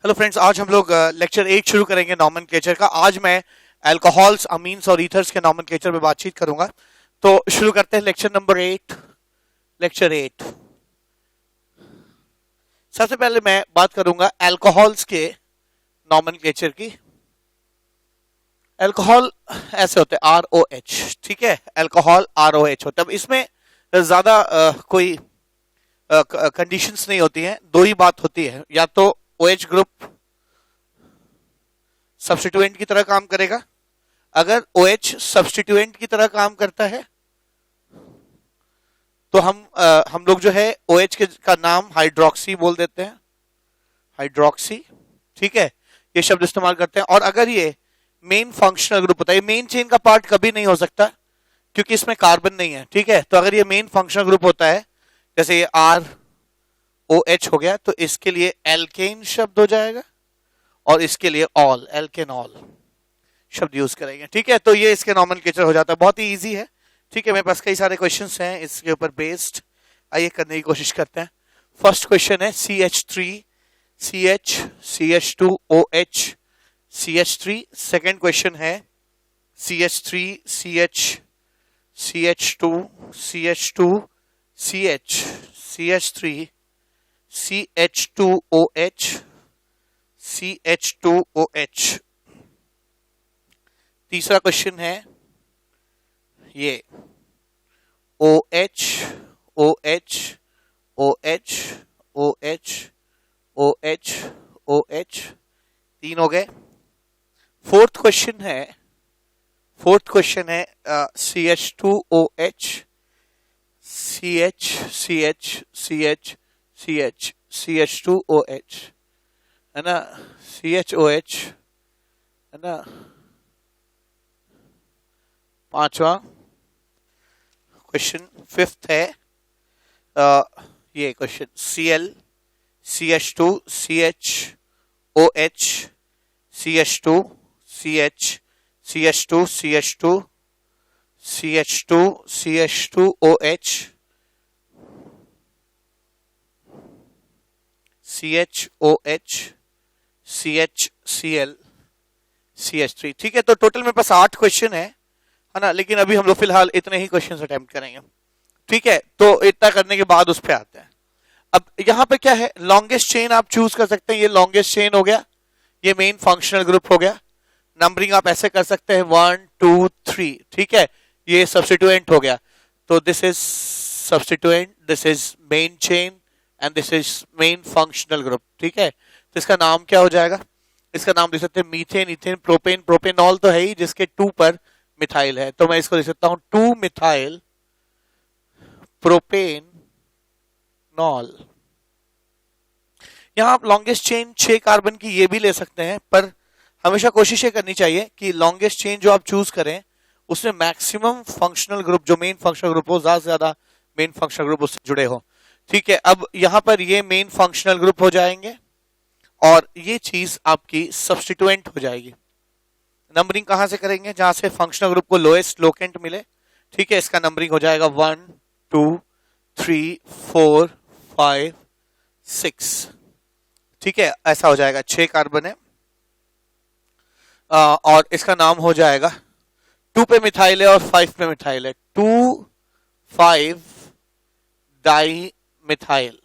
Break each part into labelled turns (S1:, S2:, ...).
S1: Hello friends, आज हम लोग लेक्चर 8 शुरू करेंगे नॉमेनक्लेचर का। आज मैं अल्कोहल्स, अमीन्स और ईथर्स के नॉमेनक्लेचर पे बातचीत करूंगा। तो शुरू करते हैं लेक्चर नंबर 8। लेक्चर 8 सबसे पहले मैं बात करूंगा अल्कोहल्स के नॉमेनक्लेचर की। अल्कोहल ऐसे होते हैं ROH, ठीक है। अल्कोहल ROH होता है। अब इसमें ज्यादा कोई कंडीशंस नहीं होती हैं, दो ही बात होती है। या तो OH ग्रुप सब्स्टिट्यूएंट की तरह काम करेगा। अगर OH सब्स्टिट्यूएंट की तरह काम करता है तो हम लोग जो है OH का नाम हाइड्रोक्सी बोल देते हैं, हाइड्रोक्सी, ठीक है। ये शब्द इस्तेमाल करते हैं। और अगर ये मेन फंक्शनल ग्रुप होता है, मेन चेन का पार्ट कभी नहीं हो सकता क्योंकि इसमें कार्बन नहीं है, ठीक है। तो अगर ये मेन फंक्शनल ग्रुप होता है, जैसे ये ROH हो गया, तो इसके लिए एल्केन शब्द हो जाएगा और इसके लिए ऑल, एल्केनॉल शब्द यूज करेंगे, ठीक है। तो ये इसके नॉमेनक्लेचर हो जाता है। बहुत ही इजी है, ठीक है। मेरे पास कई सारे क्वेश्चंस हैं इसके ऊपर बेस्ड, आइए करने की कोशिश करते हैं। फर्स्ट क्वेश्चन है CH3 CH CH2OH CH3। Second question है CH3 CH CH2 CH2 CH CH3 CH2OH CH2OH। तीसरा क्वेश्चन है ये OH OH OH OH OH OH, तीन हो गए। फोर्थ क्वेश्चन है CH2OH CH CH CH CH CH2OH, है ना, CHOH, है ना। पांचवा क्वेश्चन, फिफ्थ है ये question Cl CH2 CHOH CH2 CH CH2 CH2 CH2 CH2OH CHOH CHCl CH3, ठीक है। तो टोटल मेरे पास 8 क्वेश्चन है ना। लेकिन अभी हम लोग फिलहाल इतने ही क्वेश्चन अटेम्प्ट करेंगे, ठीक है। तो इतना करने के बाद उस पे आते हैं। अब यहां पे क्या है, लॉन्गेस्ट चेन आप चूज कर सकते हैं। ये लॉन्गेस्ट चेन हो गया, ये मेन फंक्शनल ग्रुप हो गया। नंबरिंग आप ऐसे कर सकते हैं 1 2 3, ठीक है। ये सब्स्टिट्यूएंट हो गया, तो this is substituent, this is main chain and this is main functional group, ठीक है। तो इसका नाम क्या हो जाएगा, इसका नाम लिख सकते हैं मीथेन, इथेन, प्रोपेन। प्रोपेनॉल तो है ही जिसके 2 पर मिथाइल है, तो मैं इसको लिख सकता हूं 2 मिथाइल प्रोपेनॉल। यहां आप लॉन्गेस्ट चेन 6 कार्बन की ये भी ले सकते हैं, पर हमेशा कोशिश ये करनी चाहिए कि लॉन्गेस्ट चेन जो आप चूज करें उसमें मैक्सिमम फंक्शनल ग्रुप, जो मेन फंक्शनल ग्रुप हो, ज्यादा से ज्यादा मेन फंक्शनल ग्रुप उससे जुड़े हो, ठीक है। अब यहां पर ये मेन फंक्शनल ग्रुप हो जाएंगे और ये चीज आपकी सब्स्टिट्यूएंट हो जाएगी। नंबरिंग कहां से करेंगे, जहां से फंक्शनल ग्रुप को लोएस्ट लोकेंट मिले, ठीक है। इसका नंबरिंग हो जाएगा 1 2 3 4 5 6, ठीक है। ऐसा हो जाएगा, 6 कार्बन है और इसका नाम हो जाएगा 2 पे मिथाइल है और 5 पे मिथाइल है, 2 5 di methyl,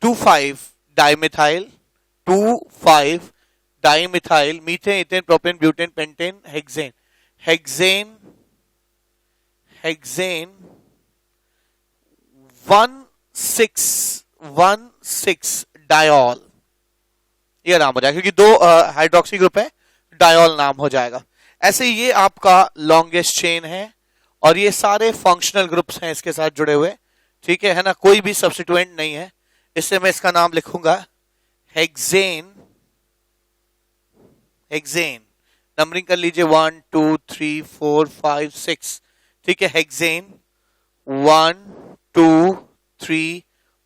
S1: 2 5 di methyl, 2 5 dimethyl, methane, ethane, propane, butane, pentane, hexane, hexane, hexane 1,6 dial, ये नाम हो जाएगा क्योंकि 2 हाइड्रोक्सी ग्रुप है, डायॉल नाम हो जाएगा। ऐसे ये आपका लॉन्गेस्ट चेन है और ये सारे फंक्शनल ग्रुप्स हैं इसके साथ जुड़े हुए, ठीक है ना। कोई भी सब्स्टिट्यूएंट नहीं है, इससे मैं इसका नाम लिखूंगा हेक्सेन। हेक्सेन नंबरिंग कर लीजिए 1 2 3 4 5 6, ठीक है। हेक्सेन 1 2 3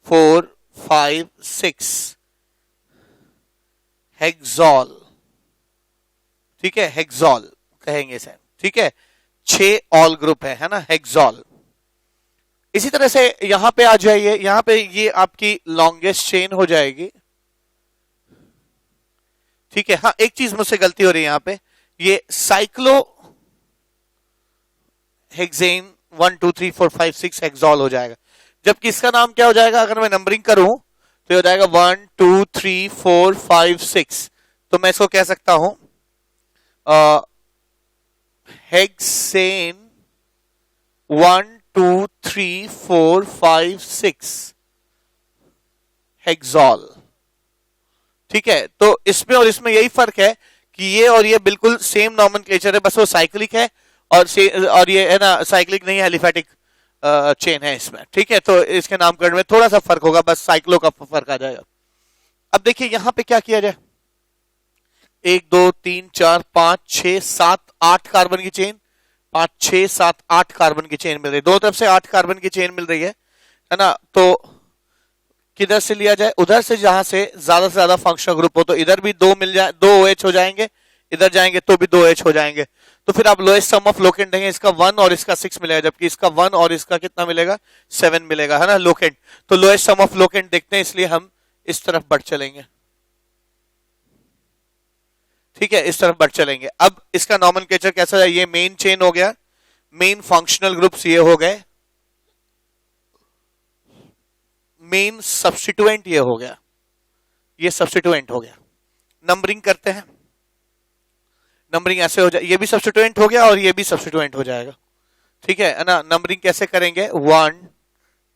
S1: 4 5 6, हेक्सॉल, ठीक है। हेक्सॉल कहेंगे इसे, ठीक है। 6 ऑल ग्रुप है ना, हेक्सॉल। इसी तरह से यहां पे आ जाइए, यहां पे ये आपकी लॉन्गेस्ट चेन हो जाएगी, ठीक है। हाँ, एक चीज मुझसे गलती हो रही है यहाँ पे, ये साइक्लो हेक्सेन 1 2 3 4 5 6 हेक्सॉल हो जाएगा, जबकि इसका नाम क्या हो जाएगा अगर मैं नंबरिंग करूं तो हो जाएगा 1 2 3 4 5 6। तो मैं इसको कह सकता हूं हेक्सेन 1 2 3 4 5 6 हेक्सॉल। ठीक है, तो इसमें और इसमें यही फर्क है कि ये और ये बिल्कुल सेम नॉमेनक्लेचर है, बस वो साइक्लिक है और ये है ना साइक्लिक नहीं है, एलिफेटिक चेन है इसमें। ठीक है, तो इसके नामकरण में थोड़ा सा फर्क होगा, बस साइक्लो का फर्क आ जाएगा। अब देखिए यहां पे क्या किया जाए, 1 2 3 4 5 6 7 8 कार्बन की चेन, 5 6 7 8 कार्बन की चेन मिल रही है, दो तरफ से 8 कार्बन की चेन मिल रही है ना। तो किधर से लिया जाए, उधर से जहां से ज्यादा फंक्शनल ग्रुप हो, तो इधर भी दो मिल जाए, 2 OH हो जाएंगे, इधर जाएंगे तो भी 2 H हो जाएंगे। तो फिर आप लोएस्ट सम ऑफ लोकेंट देंगे, इसका 1 और इसका 6 मिलेगा, जबकि इसका 1 और इसका कितना मिलेगा, 7 मिलेगा, है ना लोकेंट। तो लोएस्ट सम ऑफ लोकेंट देखते हैं, इसलिए हम इस तरफ बढ़ चलेंगे। ठीक है, इस तरफ बढ़ चलेंगे। अब इसका नॉमेनक्लेचर कैसा है, ये मेन चेन हो गया, मेन फंक्शनल ग्रुप्स ये हो गए, मेन सब्स्टिट्यूएंट ये हो गया, ये सब्स्टिट्यूएंट हो गया। नंबरिंग करते हैं, नंबरिंग ऐसे हो जाए, ये भी सब्स्टिट्यूएंट हो गया और ये भी सब्स्टिट्यूएंट हो जाएगा। ठीक है ना। नंबरिंग कैसे करेंगे, 1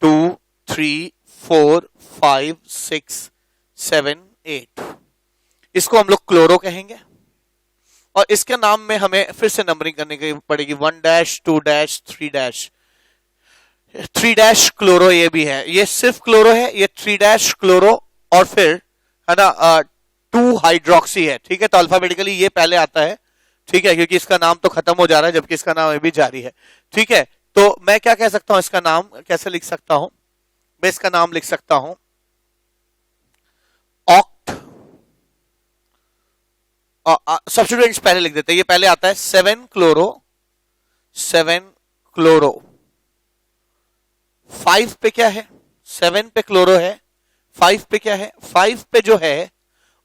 S1: 2 3 4 5 6 7 8, इसको हम लोग क्लोरो कहेंगे और इसके नाम में हमें फिर से नंबरिंग करने की पड़ेगी, 1 dash 2 dash 3 dash, 3 dash chloro ये भी है, ये सिर्फ क्लोरो है, ये 3 डैश क्लोरो और फिर है ना 2 हाइड्रोक्सी है। ठीक है, तो अल्फाबेटिकली ये पहले आता है, ठीक है, क्योंकि इसका नाम तो खत्म हो जा रहा है जबकि इसका नाम अभी जारी है। ठीक है, तो मैं क्या कह सकता हूं, इसका नाम कैसे लिख सकता हूं, मैं इसका नाम लिख सकता हूं ऑक्ट, सब्स्टिट्यूएंट्स पहले लिख देते हैं, ये पहले आता है 7 क्लोरो 5 पे क्या है, 7 पे क्लोरो है, 5 पे क्या है, 5 पे जो है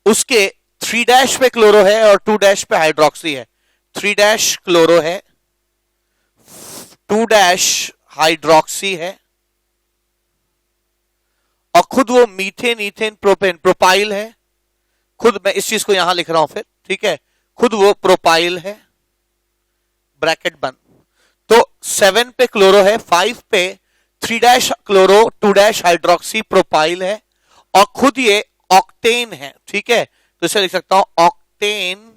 S1: उसके 3 डैश पे क्लोरो है और 2 डैश पे हाइड्रोक्सी है, 3 डैश क्लोरो है, 2 डैश हाइड्रोक्सी है और खुद वो मीथेन इथेन प्रोपेन प्रोपाइल है, खुद मैं इस चीज को यहां लिख रहा हूं फिर। ठीक है, खुद वो प्रोपाइल है, ब्रैकेट बंद। तो 7 पे क्लोरो है, 5 पे 3 dash chloro 2 dash hydroxy propyl है और खुद ये ऑक्टेन है। ठीक है, तो इसे लिख सकता हूं ऑक्टेन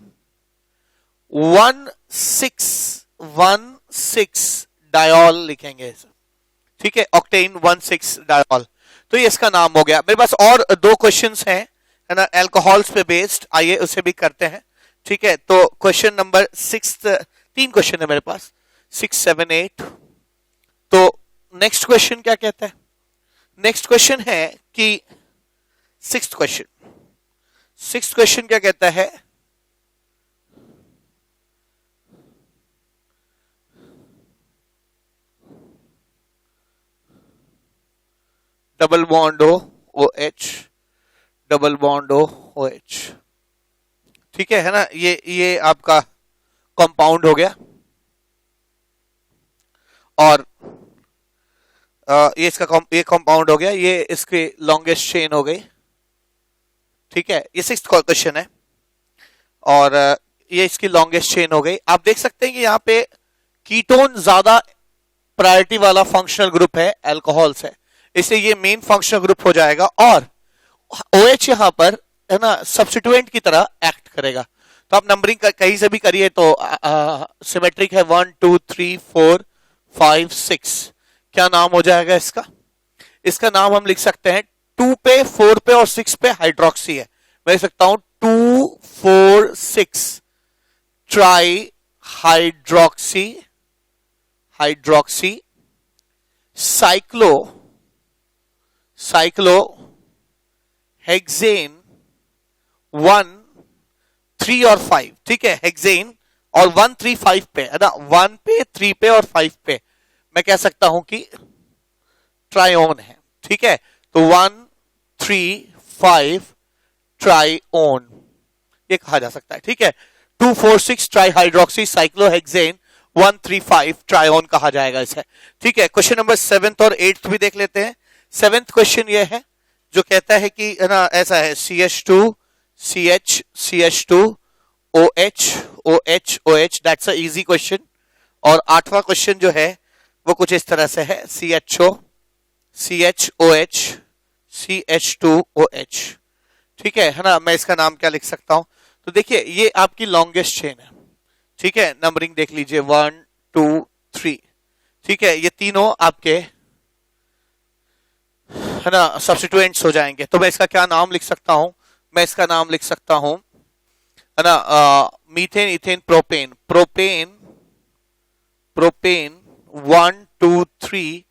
S1: 1616 डायोल लिखेंगे इसे। ठीक है, ऑक्टेन 16 डायोल। तो ये इसका नाम हो गया। मेरे पास और 2 क्वेश्चंस हैं, है ना, अल्कोहल्स पे बेस्ड, आइए उसे भी करते हैं। ठीक है, तो क्वेश्चन नंबर 6, 3 क्वेश्चन है मेरे पास, 6 7 8। तो नेक्स्ट क्वेश्चन क्या कहता है, नेक्स्ट क्वेश्चन है कि 6th क्वेश्चन क्या कहता है, double bond OH, double bond OH। ठीक है ना, ये आपका कंपाउंड हो गया और ये इसका ये कंपाउंड हो गया, ये इसकी लॉन्गेस्ट चेन हो गई। ठीक है, ये 6th क्वेश्चन है और ये इसकी लॉन्गेस्ट चेन हो गई। आप देख सकते हैं कि यहाँ पे कीटोन ज्यादा प्रायोरिटी वाला फंक्शनल ग्रुप है, अल्कोहल से, इसलिए ये मेन फंक्शनल ग्रुप हो जाएगा और OH यहां पर है ना सब्स्टिट्यूएंट की तरह एक्ट करेगा। तो आप नंबरिंग कहीं से भी करिए तो सिमेट्रिक है, 1 2 3 4 5 6। क्या नाम हो जाएगा इसका, इसका नाम हम लिख सकते हैं 2 पे 4 पे और 6 पे हाइड्रोक्सी है, मैं लिख सकता हूं 2 4 6 ट्राई हाइड्रोक्सी साइक्लो हेक्सेन 1 3 और 5। ठीक है, हेक्सेन और 1 3 5 पे है ना, 1 पे 3 पे और 5 पे मैं कह सकता हूं कि ट्रायोन है। ठीक है, तो 1 3 5 ट्रायोन। ये कहा जा सकता है, ठीक है। 2,4,6 ट्राईहाइड्रोक्सी साइक्लोहेक्सेन 1,3,5 ट्रायोन कहा जाएगा इसे, ठीक है। क्वेश्चन नंबर 7 और 8 भी देख लेते हैं। 7th क्वेश्चन ये है जो कहता है कि है ना ऐसा है CH2 CH CH2 OH OH OH, that's a easy question. और 8वां क्वेश्चन जो है वो कुछ इस तरह से है CHO CHOH CH2OH, ठीक है ना। मैं इसका नाम क्या लिख सकता हूं, तो देखिए ये आपकी लॉन्गेस्ट चेन है, ठीक है। नंबरिंग देख लीजिए 1 2 3, ठीक है। ये तीनों आपके है ना सब्स्टिट्यूएंट्स हो जाएंगे। तो मैं इसका क्या नाम लिख सकता हूं, मैं इसका नाम लिख सकता हूं है ना methane ethane propane propane propane 1 2 3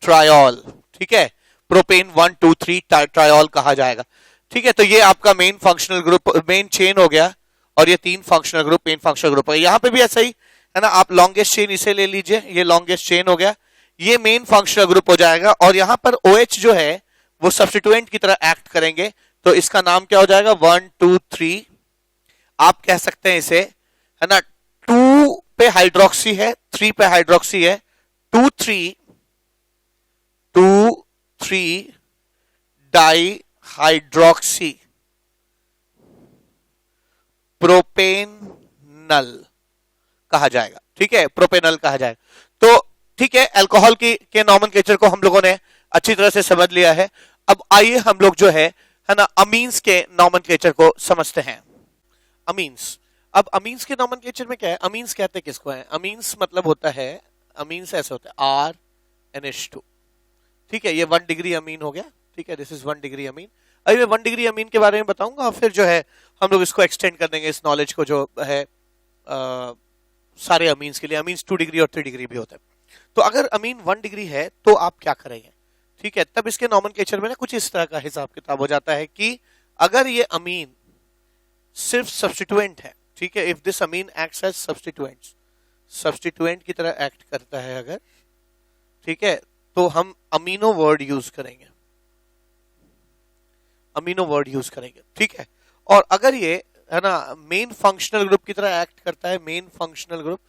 S1: triol, ठीक है। प्रोपेन 1 2 3 ट्रायोल कहा जाएगा, ठीक है। तो ये आपका main functional group main chain हो गया और ये 3 functional group main functional group है। यहाँ पे भी ऐसा ही है ना, आप लॉन्गेस्ट चेन इसे ले लीजिए, ये लॉन्गेस्ट चेन हो गया, ये मेन फंक्शनल ग्रुप हो जाएगा। और यहां पर OH जो है वो सब्स्टिट्यूएंट की तरह एक्ट करेंगे, तो इसका नाम क्या हो जाएगा 1 2 3। आप कह सकते हैं इसे है ना 2 पे हाइड्रोक्सी है 3 पे हाइड्रोक्सी है 2 3 डाई हाइड्रोक्सी प्रोपेनल कहा जाएगा, ठीक है। प्रोपेनल कहा जाएगा। तो ठीक है, अल्कोहल के नॉमेनक्लेचर को हम लोगों ने अच्छी तरह से समझ लिया है। अब आइए हम लोग जो है ना अमीन्स के नॉमेनक्लेचर को समझते हैं। अमीन्स, अब अमीन्स के नॉमेनक्लेचर में क्या है, अमीन्स कहते हैं किसको है, अमीन्स मतलब होता है, अमीन्स ऐसे होता है RNH2, ठीक है। ये 1 डिग्री अमीन हो गया, ठीक है। This is 1 degree amine. अभी मैं 1 डिग्री अमीन के बारे में बताऊंगा और फिर जो है हम लोग इसको एक्सटेंड कर देंगे इस नॉलेज को जो है सारे अमीन्स के लिए। अमीन्स 2 डिग्री और 3 डिग्री भी होते हैं। तो अगर अमीन 1 डिग्री है तो आप क्या करेंगे, ठीक है। तब इसके नॉमेनक्लेचर में ना कुछ इस तरह का हिसाब किताब हो जाता है कि अगर ये अमीन सिर्फ सब्स्टिट्यूएंट है, ठीक है, if this amine acts as substituents, substituent की तरह एक्ट करता है अगर, ठीक है, तो हम अमीनो वर्ड यूज करेंगे, अमीनो वर्ड यूज करेंगे, ठीक है। और अगर ये है ना मेन फंक्शनल ग्रुप की तरह एक्ट करता है, मेन फंक्शनल ग्रुप,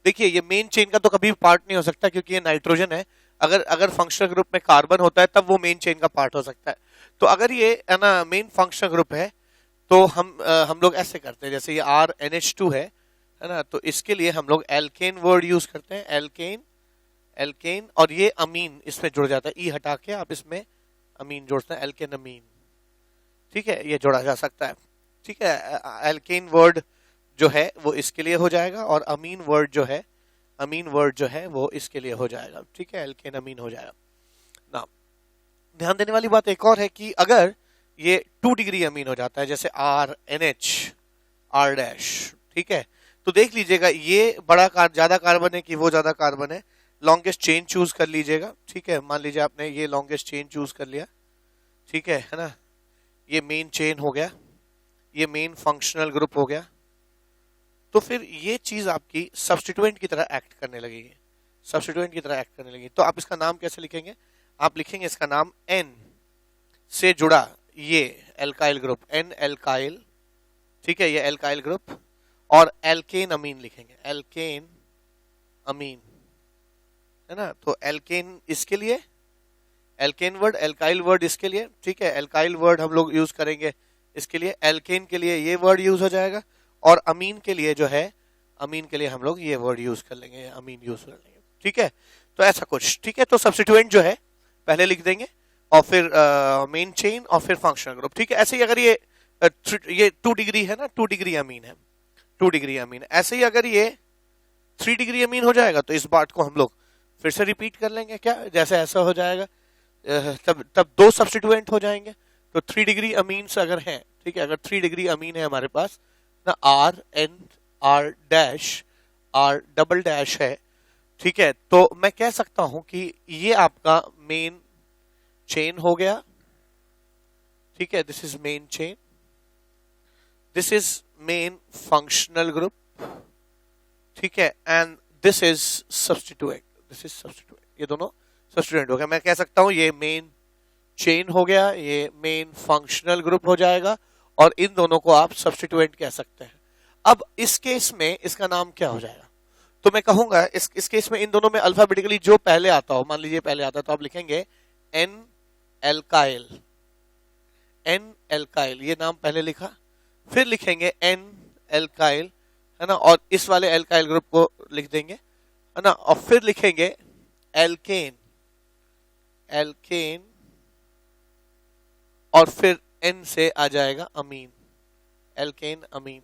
S1: देखिए ये मेन चेन का तो कभी पार्ट नहीं हो सकता क्योंकि ये नाइट्रोजन है। अगर फंक्शनल ग्रुप में कार्बन होता है तब वो मेन चेन का पार्ट हो सकता है। तो अगर ये है ना मेन फंक्शनल ग्रुप है तो हम लोग ऐसे करते हैं, जैसे ये RNH2 है ना, तो इसके लिए हम लोग एल्केन वर्ड यूज करते हैं, एल्केन एल्केन, और ये अमीन इसमें जुड़ जाता है, ई हटा के आप इसमें अमीन जोड़ते हैं, एल्केन अमीन, ठीक है, ये जोड़ा जा सकता है, ठीक है। एल्केन वर्ड जो है वो इसके लिए हो जाएगा और अमीन वर्ड जो है, अमीन वर्ड जो है वो इसके लिए हो जाएगा, ठीक है, एल्केन अमीन हो जाएगा ना। ध्यान देने वाली बात एक और है कि अगर ये 2 डिग्री अमीन हो जाता है, जैसे RNH R डैश, ठीक है, तो देख लीजिएगा ये ज्यादा कार्बन है कि वो ज्यादा कार्बन है, लॉन्गेस्ट चेन चूज कर लीजिएगा, ठीक है। मान लीजिए आपने ये लॉन्गेस्ट चेन चूज कर लिया, ठीक है ना, ये मेन चेन हो गया, ये मेन फंक्शनल ग्रुप हो गया, तो फिर ये चीज आपकी सब्स्टिट्यूएंट की तरह एक्ट करने लगेगी, सब्स्टिट्यूएंट की तरह एक्ट करने लगेगी। तो आप इसका नाम कैसे लिखेंगे, आप लिखेंगे इसका नाम N से जुड़ा ये एल्काइल ग्रुप, N एल्काइल, ठीक है, ये एल्काइल ग्रुप, और एल्केन अमीन लिखेंगे, एल्केन अमीन, है ना। तो एल्केन इसके लिए, एल्केन वर्ड, एल्काइल वर्ड इसके लिए, ठीक है, एल्काइल वर्ड हम लोग यूज करेंगे इसके लिए, एल्केन के लिए ये वर्ड यूज हो जाएगा, और अमीन के लिए जो है, अमीन के लिए हम लोग ये वर्ड यूज कर लेंगे, अमीन यूज कर लेंगे, ठीक है। तो ऐसा कुछ, ठीक है। तो सब्स्टिट्यूएंट जो है पहले लिख देंगे और फिर मेन चेन और फिर फंक्शनल ग्रुप, ठीक है। ऐसे ही अगर ये 2 डिग्री है ना, 2 डिग्री अमीन है, 2 डिग्री अमीन, ऐसे ही अगर ये 3 डिग्री अमीन हो जाएगा तो इस बात को हम लोग फिर से रिपीट कर लेंगे, क्या, जैसे ऐसा हो जाएगा तब 2 सब्स्टिट्यूएंट हो जाएंगे। तो 3 डिग्री अमीन्स अगर हैं, ठीक है, अगर 3 डिग्री अमीन है हमारे पास ना, RN R dash R double dash है, ठीक है, तो मैं कह सकता हूं कि ये आपका मेन चेन हो गया, ठीक है, this is main chain, this is main functional group, ठीक है, and this is substituent, this is substituent, ये दोनों सब्स्टिट्यूएंट हो गया। मैं कह सकता हूं ये मेन चेन हो गया, ये मेन फंक्शनल ग्रुप हो जाएगा और इन दोनों को आप सब्स्टिट्यूएंट कह सकते हैं। अब इस केस में इसका नाम क्या हो जाएगा, तो मैं कहूंगा इस केस में इन दोनों में अल्फाबेटिकली जो पहले आता हो, मान लीजिए पहले आता है तो आप लिखेंगे एन एल्काइल, एन एल्काइल, ये नाम पहले लिखा, फिर लिखेंगे एन एल्काइल, है ना, और इस वाले एल्काइल ग्रुप को लिख देंगे, है ना, और फिर लिखेंगे एल्केन, एल्केन, और फिर एन से आ जाएगा अमीन, एल्केन अमीन।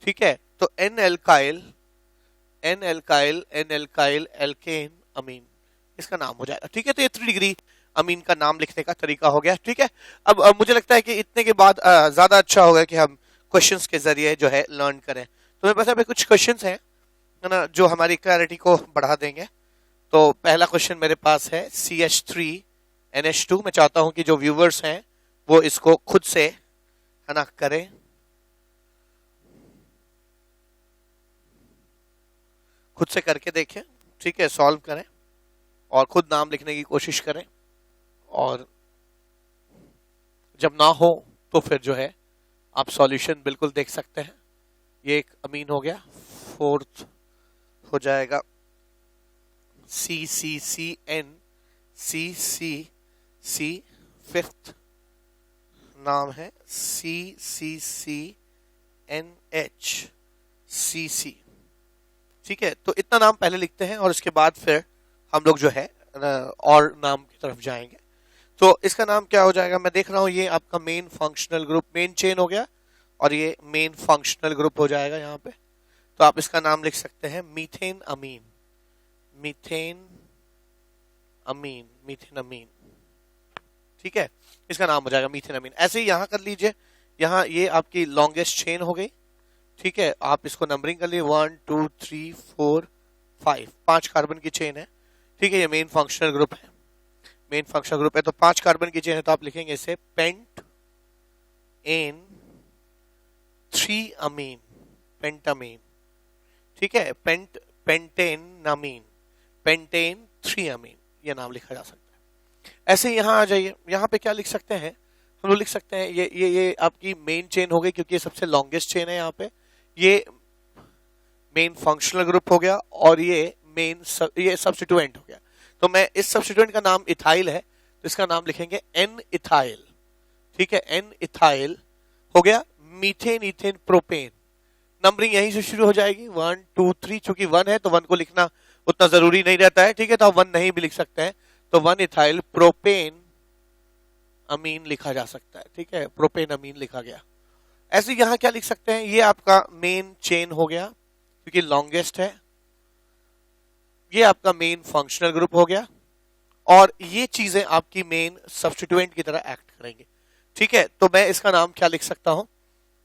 S1: ठीक है, तो N alkyl, N alkyl, N alkyl, alkane amine, इसका नाम हो जाएगा। ठीक है, तो ये 3 डिग्री अमीन का नाम लिखने का तरीका हो गया। ठीक है, अब मुझे लगता है कि इतने के बाद ज्यादा अच्छा होगा कि हम क्वेश्चंस के जरिए जो है लर्न करें। तो मेरे पास अभी कुछ क्वेश्चंस हैं, है ना, जो हमारी क्लैरिटी को बढ़ा देंगे। तो पहला क्वेश्चन मेरे पास है CH3NH2। मैं चाहता हूं कि जो व्यूवर्स हैं वो इसको खुद से, है ना, करें। खुद से करके देखें, ठीक है, सॉल्व करें और खुद नाम लिखने की कोशिश करें, और जब ना हो तो फिर जो है आप सॉल्यूशन बिल्कुल देख सकते हैं। ये एक अमीन हो गया। फोर्थ हो जाएगा CCCN, CCC। फिफ्थ नाम है CCCNH, CC। ठीक है, तो इतना नाम पहले लिखते हैं और उसके बाद फिर हम लोग जो है और नाम की तरफ जाएंगे। तो इसका नाम क्या हो जाएगा, मैं देख रहा हूं ये आपका main functional group, main chain हो गया, और ये मेन फंक्शनल ग्रुप हो जाएगा यहाँ पे। तो आप इसका नाम लिख सकते हैं मीथेन अमीन, मीथेन अमीन, मीथेन अमीन। ठीक है, इसका नाम हो जाएगा मीथेन अमीन। ऐसे ही यहां कर लीजिए, यहाँ ये आपकी लॉन्गेस्ट चेन हो गई। ठीक है, आप इसको नंबरिंग कर लिए 1 2 3 4 5, 5 कार्बन की चेन है। ठीक है, ये मेन फंक्शनल ग्रुप है, मेन फंक्शनल ग्रुप है। तो 5 कार्बन की चेन है, तो आप लिखेंगे इसे पेंट एन 3 अमीन, पेंटामीन। ठीक है, पेंटेन नमीन, पेंटेन 3 अमीन, ये नाम लिखा जा सकता है। ऐसे ही यहाँ आ जाइए, यहाँ पे क्या लिख सकते हैं हम लोग, लिख सकते हैं ये आपकी मेन चेन हो गई, क्योंकि ये सबसे लॉन्गेस्ट चेन है। यहाँ पे ये मेन फंक्शनल ग्रुप हो गया, और ये ये सब्स्टिट्यूएंट हो गया। तो मैं इस सब्स्टिट्यूएंट का नाम इथाइल है, तो इसका नाम लिखेंगे एन इथाइल। ठीक है, एन इथाइल हो गया। मीथेन, इथेन, प्रोपेन, नंबरिंग यहीं से शुरू हो जाएगी 1 2 3। चूंकि 1 है तो 1 को लिखना उतना जरूरी नहीं रहता है। ठीक है, तो आप 1 नहीं भी लिख सकते हैं, तो 1 इथाइल प्रोपेन अमीन लिखा जा सकता है। ठीक है, प्रोपेन अमीन लिखा गया। ऐसे यहां क्या लिख सकते हैं, ये आपका मेन चेन हो गया क्योंकि लॉन्गेस्ट है, ये आपका मेन फंक्शनल ग्रुप हो गया, और ये चीजें आपकी मेन सब्स्टिट्यूएंट की तरह एक्ट करेंगे। ठीक है, तो मैं इसका नाम क्या लिख सकता हूं,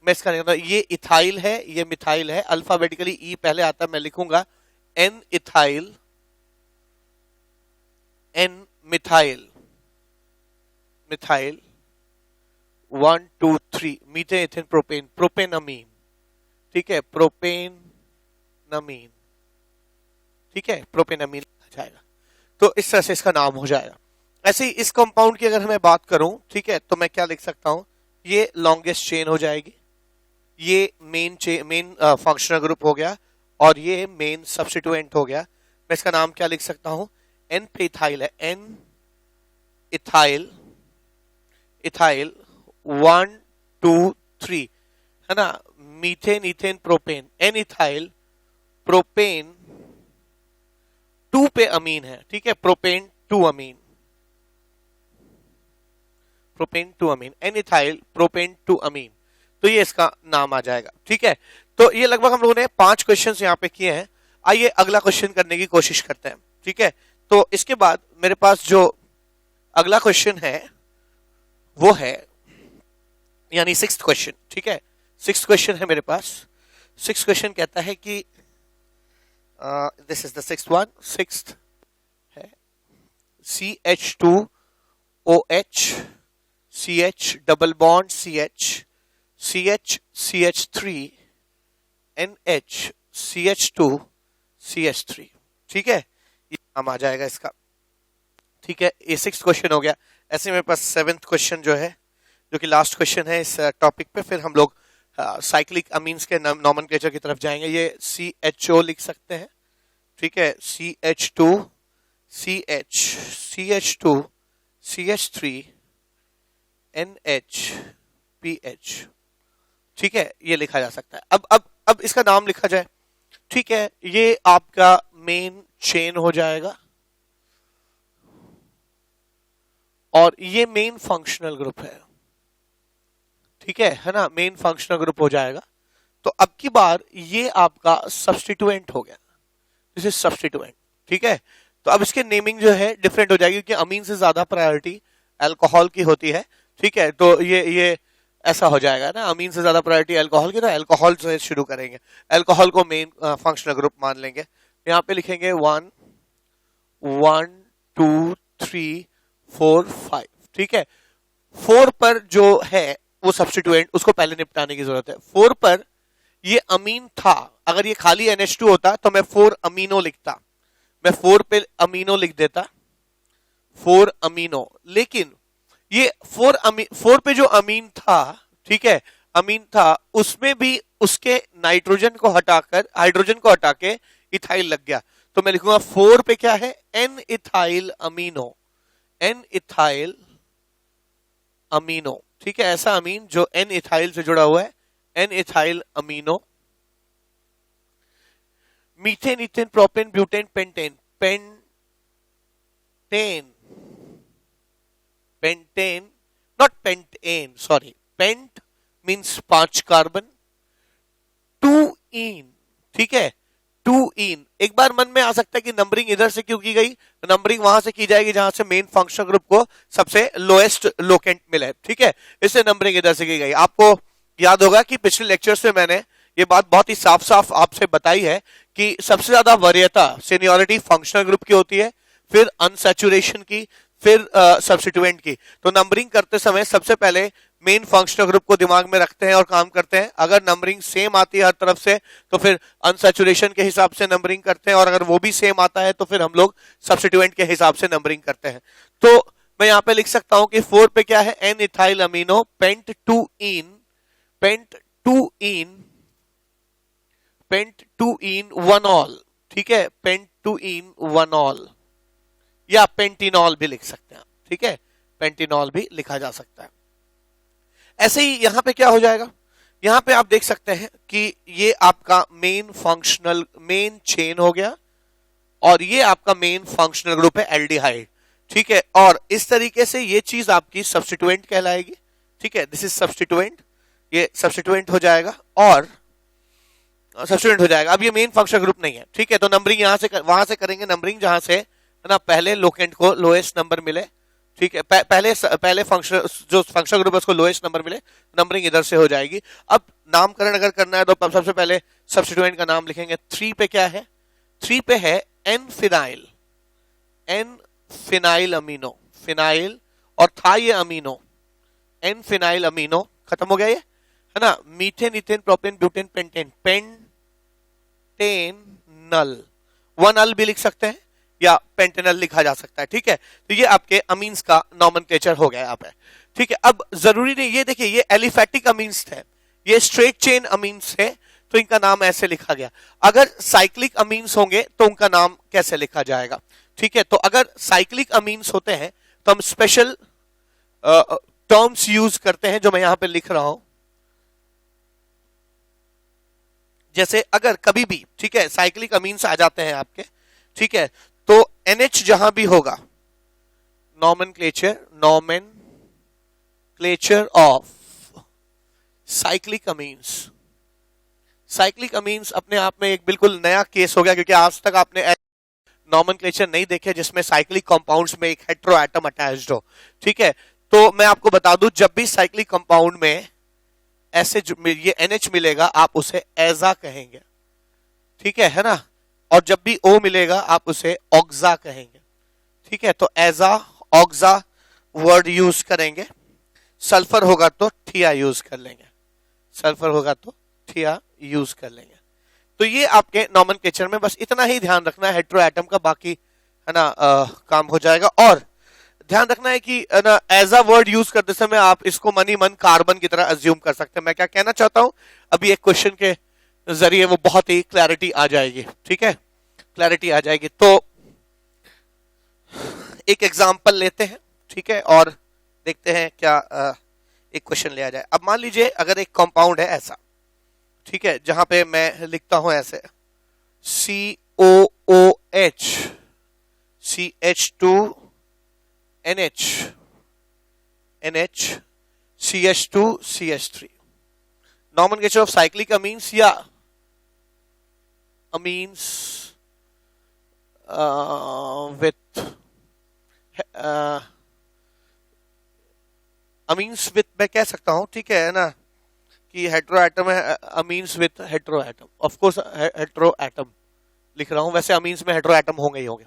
S1: मैं इसका नाम, ये इथाइल है, ये मिथाइल है। अल्फाबेटिकली ई पहले आता है, मैं लिखूंगा N ethyl, N methyl, methyl 1 2 3, methane, ethane, propane, propane amine. ठीक है, प्रोपेन नमीन। ठीक है, प्रोपेन अमीन आ जाएगा। तो इस तरह से इसका नाम हो जाएगा। ऐसे ही इस कंपाउंड की अगर मैं बात करूं, ठीक है, तो मैं क्या लिख सकता हूं, ये लॉन्गेस्ट चेन हो जाएगी, ये मेन फंक्शनल ग्रुप हो गया, और ये मेन सब्स्टिट्यूएंट हो गया। मैं इसका नाम क्या लिख सकता हूं, एन पे इथाइल है, एन इथाइल, इथाइल 1 2 3, है ना, methane, ethane, propane, N ethyl, propane 2 पे अमीन है। ठीक है, propane 2 amine, propane 2 amine, N ethyl propane 2 amine. तो ये इसका नाम आ जाएगा। ठीक है, तो ये लगभग हम लोगों ने 5 क्वेश्चंस यहाँ पे किए हैं। आइए अगला क्वेश्चन करने की कोशिश करते हैं। ठीक है, तो इसके बाद मेरे पास जो अगला क्वेश्चन है वो है यानी 6th क्वेश्चन। ठीक है, 6th क्वेश्चन है मेरे पास। 6th क्वेश्चन कहता है कि this is the 6th one. 6th है CH2OH, CH double bond CH, CH CH3 NH CH2 CH3। ठीक है, ये नाम आ जाएगा इसका। ठीक है, ये 6th क्वेश्चन हो गया। ऐसे मेरे पास 7th क्वेश्चन जो है जो कि लास्ट क्वेश्चन है इस टॉपिक पे, फिर हम लोग साइक्लिक अमीन्स के नॉमेनक्लेचर की तरफ जाएंगे। ये CHO लिख सकते हैं, ठीक है, CH2 CH CH2 CH3 NH PH, ठीक है, ये लिखा जा सकता है। अब इसका नाम लिखा जाए, ठीक है, ये आपका मेन चेन हो जाएगा और ये मेन फंक्शनल ग्रुप है, ठीक है ना, मेन फंक्शनल ग्रुप हो जाएगा। तो अब की बार ये आपका सब्स्टिट्यूएंट हो गया, दिस इज सब्स्टिट्यूएंट, ठीक है। तो अब इसके नेमिंग जो है डिफरेंट हो जाएगी, क्योंकि अमीन से ज्यादा प्रायोरिटी अल्कोहल की होती है, ठीक है। तो ये ऐसा हो जाएगा ना, अमीन से ज्यादा प्रायोरिटी अल्कोहल की, तो अल्कोहल से शुरू करेंगे, अल्कोहल को मेन फंक्शनल ग्रुप मान लेंगे। यहाँ पे लिखेंगे 1 1 2 3 4 5, ठीक है। 4 पर जो है वो सब्स्टिट्यूएंट, उसको पहले निपटाने की जरूरत है। 4 पर ये अमीन था, अगर ये खाली NH2 होता तो मैं 4 अमीनो लिखता, मैं 4 पे अमीनो लिख देता, 4 अमीनो। लेकिन ये 4 पे जो अमीन था, ठीक है, अमीन था, उसमें भी उसके नाइट्रोजन को हटाकर, हाइड्रोजन को हटा के इथाइल लग गया। तो मैं लिखूंगा 4 पे क्या है, N ethyl amino, N ethyl amino, ठीक है, ऐसा अमीन जो N इथाइल से जुड़ा हुआ है, N ethyl amino. Methane, ethane, propane, butane, pentane, pentane not pentane, sorry, pent means 5 carbon, 2 इन, ठीक है, 2 इन। एक बार मन में आ सकता है कि नंबरिंग इधर से क्यों की गई, नंबरिंग वहां से की जाएगी जहां से मेन फंक्शनल ग्रुप को सबसे लोएस्ट लोकेंट मिले, ठीक है, इससे नंबरिंग इधर से की गई। आपको याद होगा कि पिछले लेक्चर्स में मैंने ये बात बहुत ही साफ साफ आपसे बताई है कि सबसे ज्यादा वरीयता, सीनियोरिटी फंक्शनल ग्रुप की होती है, फिर अनसैचुरेशन की, फिर सब्स्टिट्यूएंट की। तो नंबरिंग करते समय सबसे पहले मेन फंक्शनल ग्रुप को दिमाग में रखते हैं और काम करते हैं। अगर नंबरिंग सेम आती है हर तरफ से तो फिर अनसैचुरेशन के हिसाब से नंबरिंग करते हैं, और अगर वो भी सेम आता है तो फिर हम लोग सब्स्टिट्यूएंट के हिसाब से नंबरिंग करते हैं। तो मैं यहां पे लिख सकता हूं कि 4 पे क्या है, N इथाइल अमीनो, पेंट 2 इन, पेंट 2 इन, पेंट 2 इन 1 ऑल, ठीक है, पेंट 2 इन 1 ऑल, या पेंटिनॉल भी लिख सकते हैं, ठीक है, पेंटिनॉल भी लिखा जा सकता है। ऐसे ही यहां पे क्या हो जाएगा, यहां पे आप देख सकते हैं कि ये आपका मेन फंक्शनल, मेन चेन हो गया, और ये आपका मेन फंक्शनल ग्रुप है एल्डिहाइड, ठीक है। और इस तरीके से ये चीज आपकी सब्स्टिट्यूएंट कहलाएगी, ठीक है, दिस इज सब्स्टिट्यूएंट, ये सब्स्टिट्यूएंट हो जाएगा और सब्स्टिट्यूएंट हो जाएगा। अब ये मेन फंक्शनल ग्रुप नहीं है, ठीक है, तो नंबरिंग यहां से वहां से करेंगे, नंबरिंग जहां से है ना पहले लोकेंट को लोएस्ट नंबर मिले, ठीक है, पहले फंक्शन जो फंक्शनल ग्रुप है उसको लोएस्ट नंबर मिले, नंबरिंग इधर से हो जाएगी। अब नामकरण अगर करना है तो सबसे पहले सब्स्टिट्यूएंट का नाम लिखेंगे। 3 पे क्या है, 3 पे है N phenyl, N phenyl amino, phenyl, और था ये अमीनो, N फिनाइल अमीनो, खत्म हो गया ये, है ना। Methane, ethane, propane, butane, pentane, Pantanal, 1 अल भी लिख सकते हैं या पेंटेनल लिखा जा सकता है, ठीक है। तो ये आपके अमीन्स का नॉमेनक्लेचर हो गया यहाँ पे, ठीक है। अब जरूरी नहीं, ये देखिए ये एलिफैटिक अमीन्स थे, ये स्ट्रेट चेन अमीन्स है, तो इनका नाम ऐसे लिखा गया। अगर साइक्लिक अमीन्स होंगे तो उनका नाम कैसे लिखा जाएगा, ठीक है। तो अगर साइक्लिक अमीन्स होते हैं तो हम स्पेशल टर्म्स यूज करते हैं, जो मैं यहां पे लिख रहा हूं। जैसे अगर कभी भी, ठीक है, साइक्लिक अमीन्स आ जाते हैं आपके, ठीक है, तो NH जहां भी होगा, nomenclature of cyclic amines, cyclic amines अपने आप में एक बिल्कुल नया केस हो गया, क्योंकि आज तक आपने नॉमेनक्लेचर नहीं देखे जिसमें साइक्लिक कंपाउंड्स में एक हेटेरो एटम अटैच्ड हो, ठीक है। तो मैं आपको बता दूं, जब भी साइक्लिक कंपाउंड में ऐसे ये NH मिलेगा आप उसे एजा कहेंगे, ठीक है ना। और जब भी O मिलेगा आप उसे ऑक्सा कहेंगे, ठीक है। तो एजा, ऑक्सा वर्ड यूज करेंगे। सल्फर होगा तो थिया यूज कर लेंगे, सल्फर होगा तो थिया यूज कर लेंगे। तो ये आपके नॉमेनक्लेचर में बस इतना ही ध्यान रखना है हेटेरो एटम का, बाकी है ना काम हो जाएगा। और ध्यान रखना है कि ना एज अ वर्ड यूज करते समय आप इसको मनी मन कार्बन की तरह अज्यूम कर सकते हैं। मैं क्या कहना चाहता हूं अभी एक क्वेश्चन के जरिए वो बहुत ही क्लैरिटी आ जाएगी, ठीक है, क्लैरिटी आ जाएगी। तो एक एग्जांपल लेते हैं, ठीक है, और देखते हैं क्या एक क्वेश्चन लिया जाए। अब मान लीजिए अगर एक कंपाउंड है ऐसा, ठीक है, जहां पे मैं लिखता हूं ऐसे COOH CH2 NH NH CH2 CH3 nomenclature of cyclic amines या amines with amines with मैं कह सकता हूं, ठीक है ना, कि हेट्रो एटम है, amines with hetero atom, of course hetero atom लिख रहा हूं, वैसे अमीन्स में हेट्रो एटम होंगे ही होंगे।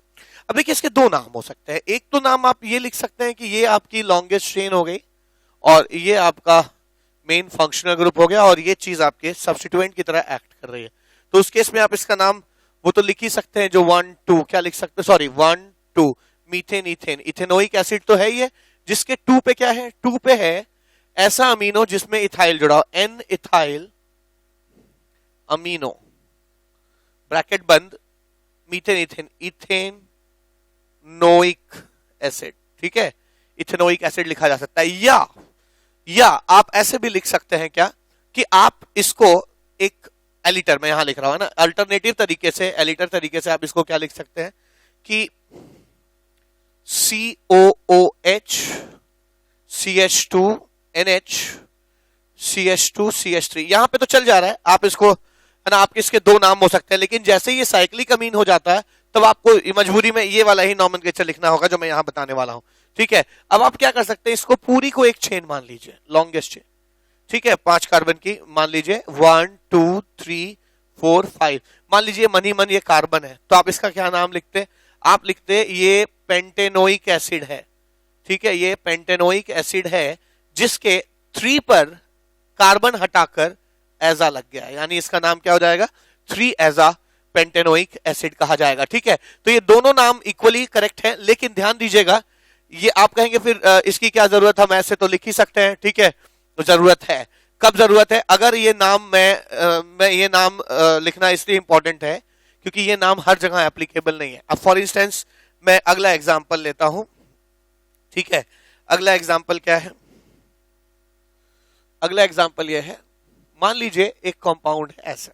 S1: अब देखिए इसके दो नाम हो सकते हैं। एक तो नाम आप ये लिख सकते हैं कि ये आपकी लॉन्गेस्ट चेन हो गई और ये आपका मेन फंक्शनल ग्रुप हो गया और ये चीज आपके सब्स्टिट्यूएंट की तरह एक्ट कर रही है। तो उस केस में आप इसका नाम वो तो लिख ही सकते हैं जो 1 2 क्या लिख सकते हैं, sorry 1 2 methane ethane, ethanoic acid तो है ही है, जिसके 2 पे क्या है, 2 पे है ऐसा अमीनो जिसमें इथाइल जुड़ा हो, एन इथाइल अमीनो, ब्रैकेट बंद, मीथेन इथेन, इथेन नोइक एसिड, ठीक है, इथेनोइक एसिड लिखा जा सकता है। या आप ऐसे भी लिख सकते हैं क्या कि आप इसको एक एलिटर में यहां लिख रहा हूं ना, अल्टरनेटिव तरीके से, एलिटर तरीके से आप इसको क्या लिख सकते हैं कि COOH CH2 NH CH2 CH3, यहां पे तो चल जा रहा है, आप इसको है ना, आपके इसके दो नाम हो सकते हैं, लेकिन जैसे ये साइक्लिक अमीन हो जाता है तब आपको मजबूरी में ये वाला ही नॉमेनक्लेचर लिखना होगा जो मैं यहां बताने वाला हूं, ठीक है। अब आप क्या कर सकते हैं, इसको पूरी को एक चेन मान लीजिए, लॉन्गेस्ट चेन, ठीक है, 5 कार्बन की मान लीजिए, 1 2 3 4 5, मान लीजिए मनी मन ये कार्बन है, तो आप इसका क्या नाम लिखते, आप लिखते ये पेंटेनोइक एसिड है, ठीक है, ये पेंटेनोइक एसिड है जिसके 3 पर कार्बन हटाकर एजा लग गया, यानी इसका नाम क्या हो जाएगा, 3 एजा पेंटेनोइक एसिड कहा जाएगा, ठीक है। तो ये दोनों नाम इक्वली करेक्ट है, लेकिन ध्यान दीजिएगा, ये आप कहेंगे फिर इसकी क्या जरूरत, हम ऐसे तो लिख ही सकते हैं, ठीक है, तो जरूरत है, कब जरूरत है, अगर ये नाम मैं ये नाम लिखना इसलिए इंपॉर्टेंट है क्योंकि ये नाम हर जगह एप्लीकेबल नहीं है। अब फॉर इंस्टेंस मैं अगला एग्जांपल लेता हूं, ठीक है, अगला एग्जांपल क्या है, अगला एग्जांपल यह है, मान लीजिए एक कंपाउंड है ऐसा,